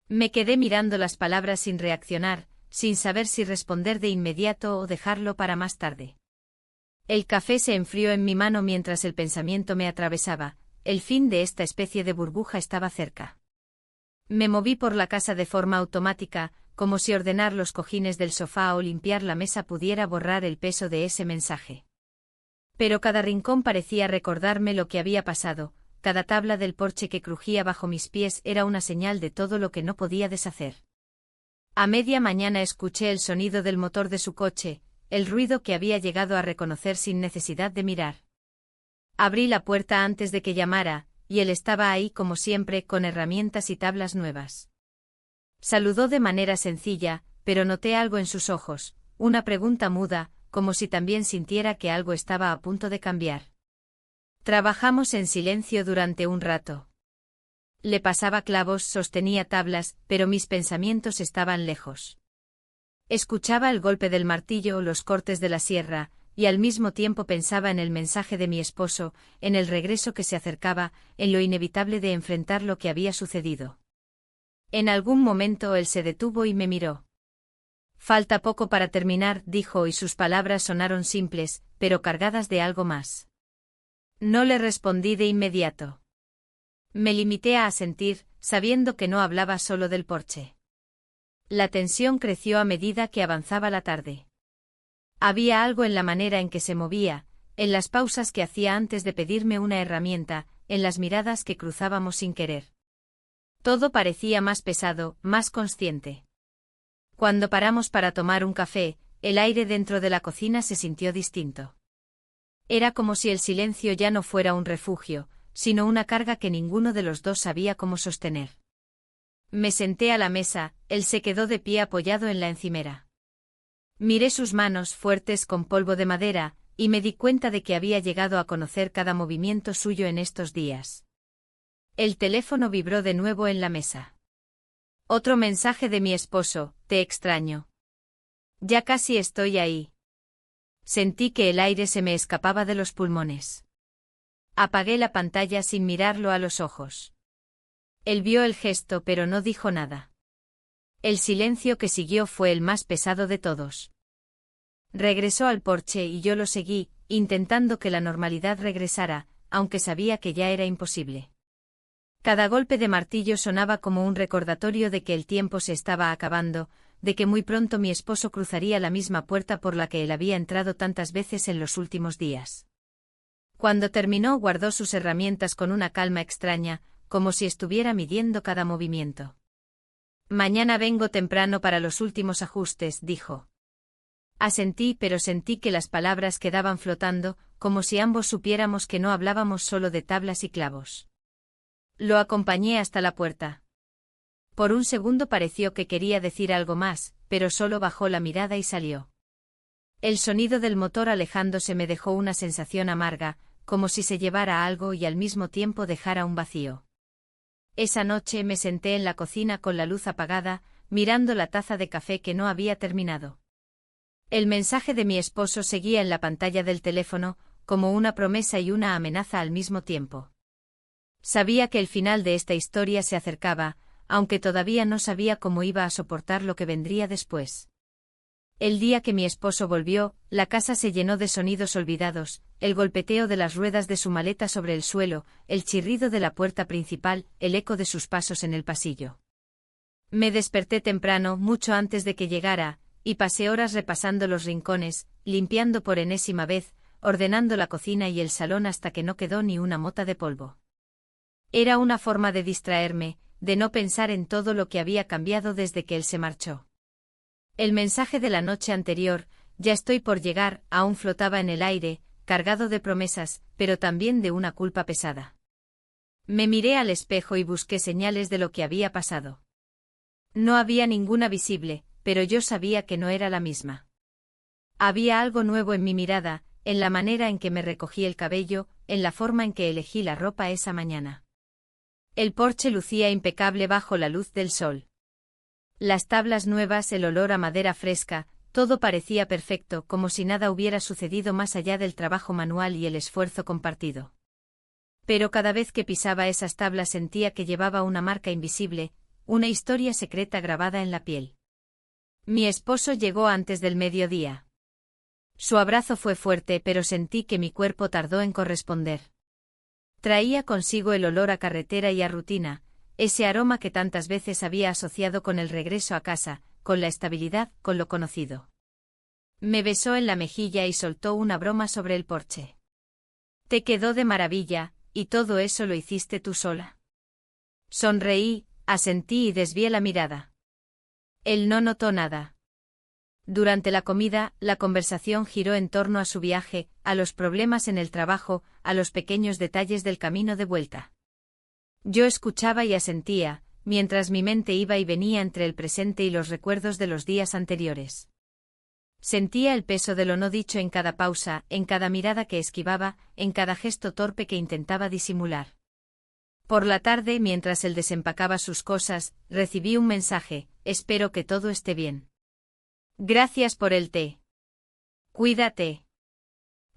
Me quedé mirando las palabras sin reaccionar, sin saber si responder de inmediato o dejarlo para más tarde. El café se enfrió en mi mano mientras el pensamiento me atravesaba: el fin de esta especie de burbuja estaba cerca. Me moví por la casa de forma automática, como si ordenar los cojines del sofá o limpiar la mesa pudiera borrar el peso de ese mensaje. Pero cada rincón parecía recordarme lo que había pasado, cada tabla del porche que crujía bajo mis pies era una señal de todo lo que no podía deshacer. A media mañana escuché el sonido del motor de su coche, el ruido que había llegado a reconocer sin necesidad de mirar. Abrí la puerta antes de que llamara, y él estaba ahí como siempre, con herramientas y tablas nuevas. Saludó de manera sencilla, pero noté algo en sus ojos, una pregunta muda, como si también sintiera que algo estaba a punto de cambiar. Trabajamos en silencio durante un rato. Le pasaba clavos, sostenía tablas, pero mis pensamientos estaban lejos. Escuchaba el golpe del martillo o los cortes de la sierra, y al mismo tiempo pensaba en el mensaje de mi esposo, en el regreso que se acercaba, en lo inevitable de enfrentar lo que había sucedido. En algún momento él se detuvo y me miró. Falta poco para terminar, dijo, y sus palabras sonaron simples, pero cargadas de algo más. No le respondí de inmediato. Me limité a asentir, sabiendo que no hablaba solo del porche. La tensión creció a medida que avanzaba la tarde. Había algo en la manera en que se movía, en las pausas que hacía antes de pedirme una herramienta, en las miradas que cruzábamos sin querer. Todo parecía más pesado, más consciente. Cuando paramos para tomar un café, el aire dentro de la cocina se sintió distinto. Era como si el silencio ya no fuera un refugio, sino una carga que ninguno de los dos sabía cómo sostener. Me senté a la mesa, él se quedó de pie apoyado en la encimera. Miré sus manos fuertes con polvo de madera, y me di cuenta de que había llegado a conocer cada movimiento suyo en estos días. El teléfono vibró de nuevo en la mesa. Otro mensaje de mi esposo: te extraño. Ya casi estoy ahí. Sentí que el aire se me escapaba de los pulmones. Apagué la pantalla sin mirarlo a los ojos. Él vio el gesto pero no dijo nada. El silencio que siguió fue el más pesado de todos. Regresó al porche y yo lo seguí, intentando que la normalidad regresara, aunque sabía que ya era imposible. Cada golpe de martillo sonaba como un recordatorio de que el tiempo se estaba acabando, de que muy pronto mi esposo cruzaría la misma puerta por la que él había entrado tantas veces en los últimos días. Cuando terminó, guardó sus herramientas con una calma extraña, como si estuviera midiendo cada movimiento. Mañana vengo temprano para los últimos ajustes, dijo. Asentí, pero sentí que las palabras quedaban flotando, como si ambos supiéramos que no hablábamos solo de tablas y clavos. Lo acompañé hasta la puerta. Por un segundo pareció que quería decir algo más, pero solo bajó la mirada y salió. El sonido del motor alejándose me dejó una sensación amarga, como si se llevara algo y al mismo tiempo dejara un vacío. Esa noche me senté en la cocina con la luz apagada, mirando la taza de café que no había terminado. El mensaje de mi esposo seguía en la pantalla del teléfono, como una promesa y una amenaza al mismo tiempo. Sabía que el final de esta historia se acercaba, aunque todavía no sabía cómo iba a soportar lo que vendría después. El día que mi esposo volvió, la casa se llenó de sonidos olvidados, el golpeteo de las ruedas de su maleta sobre el suelo, el chirrido de la puerta principal, el eco de sus pasos en el pasillo. Me desperté temprano, mucho antes de que llegara, y pasé horas repasando los rincones, limpiando por enésima vez, ordenando la cocina y el salón hasta que no quedó ni una mota de polvo. Era una forma de distraerme, de no pensar en todo lo que había cambiado desde que él se marchó. El mensaje de la noche anterior, ya estoy por llegar, aún flotaba en el aire, cargado de promesas, pero también de una culpa pesada. Me miré al espejo y busqué señales de lo que había pasado. No había ninguna visible, pero yo sabía que no era la misma. Había algo nuevo en mi mirada, en la manera en que me recogí el cabello, en la forma en que elegí la ropa esa mañana. El porche lucía impecable bajo la luz del sol. Las tablas nuevas, el olor a madera fresca, todo parecía perfecto, como si nada hubiera sucedido más allá del trabajo manual y el esfuerzo compartido. Pero cada vez que pisaba esas tablas sentía que llevaba una marca invisible, una historia secreta grabada en la piel. Mi esposo llegó antes del mediodía. Su abrazo fue fuerte, pero sentí que mi cuerpo tardó en corresponder. Traía consigo el olor a carretera y a rutina, ese aroma que tantas veces había asociado con el regreso a casa, con la estabilidad, con lo conocido. Me besó en la mejilla y soltó una broma sobre el porche. Te quedó de maravilla, y todo eso lo hiciste tú sola. Sonreí, asentí y desvié la mirada. Él no notó nada. Durante la comida, la conversación giró en torno a su viaje, a los problemas en el trabajo, a los pequeños detalles del camino de vuelta. Yo escuchaba y asentía, mientras mi mente iba y venía entre el presente y los recuerdos de los días anteriores. Sentía el peso de lo no dicho en cada pausa, en cada mirada que esquivaba, en cada gesto torpe que intentaba disimular. Por la tarde, mientras él desempacaba sus cosas, recibí un mensaje: espero que todo esté bien. Gracias por el té. Cuídate.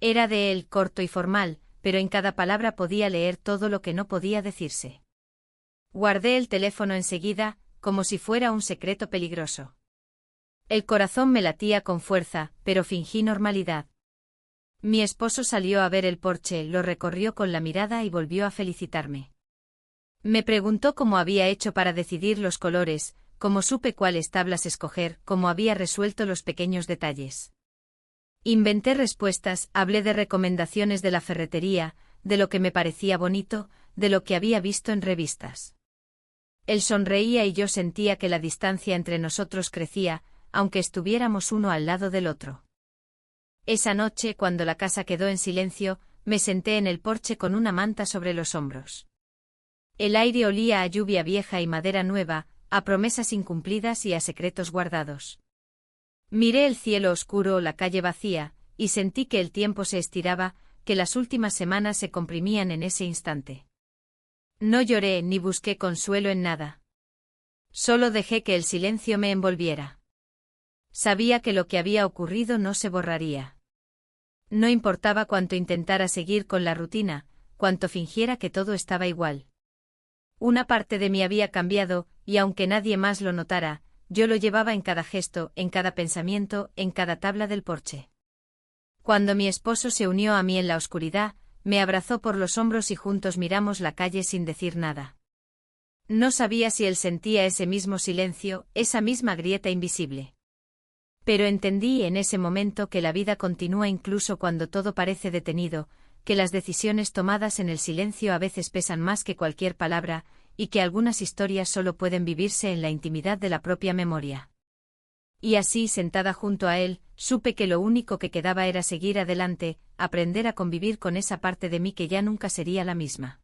Era de él, corto y formal, pero en cada palabra podía leer todo lo que no podía decirse. Guardé el teléfono enseguida, como si fuera un secreto peligroso. El corazón me latía con fuerza, pero fingí normalidad. Mi esposo salió a ver el porche, lo recorrió con la mirada y volvió a felicitarme. Me preguntó cómo había hecho para decidir los colores, cómo supe cuáles tablas escoger, cómo había resuelto los pequeños detalles. Inventé respuestas, hablé de recomendaciones de la ferretería, de lo que me parecía bonito, de lo que había visto en revistas. Él sonreía y yo sentía que la distancia entre nosotros crecía, aunque estuviéramos uno al lado del otro. Esa noche, cuando la casa quedó en silencio, me senté en el porche con una manta sobre los hombros. El aire olía a lluvia vieja y madera nueva, a promesas incumplidas y a secretos guardados. Miré el cielo oscuro, la calle vacía, y sentí que el tiempo se estiraba, que las últimas semanas se comprimían en ese instante. No lloré ni busqué consuelo en nada. Solo dejé que el silencio me envolviera. Sabía que lo que había ocurrido no se borraría. No importaba cuánto intentara seguir con la rutina, cuánto fingiera que todo estaba igual. Una parte de mí había cambiado, y aunque nadie más lo notara, yo lo llevaba en cada gesto, en cada pensamiento, en cada tabla del porche. Cuando mi esposo se unió a mí en la oscuridad, me abrazó por los hombros y juntos miramos la calle sin decir nada. No sabía si él sentía ese mismo silencio, esa misma grieta invisible. Pero entendí en ese momento que la vida continúa incluso cuando todo parece detenido, que las decisiones tomadas en el silencio a veces pesan más que cualquier palabra, y que algunas historias solo pueden vivirse en la intimidad de la propia memoria. Y así, sentada junto a él, supe que lo único que quedaba era seguir adelante, aprender a convivir con esa parte de mí que ya nunca sería la misma.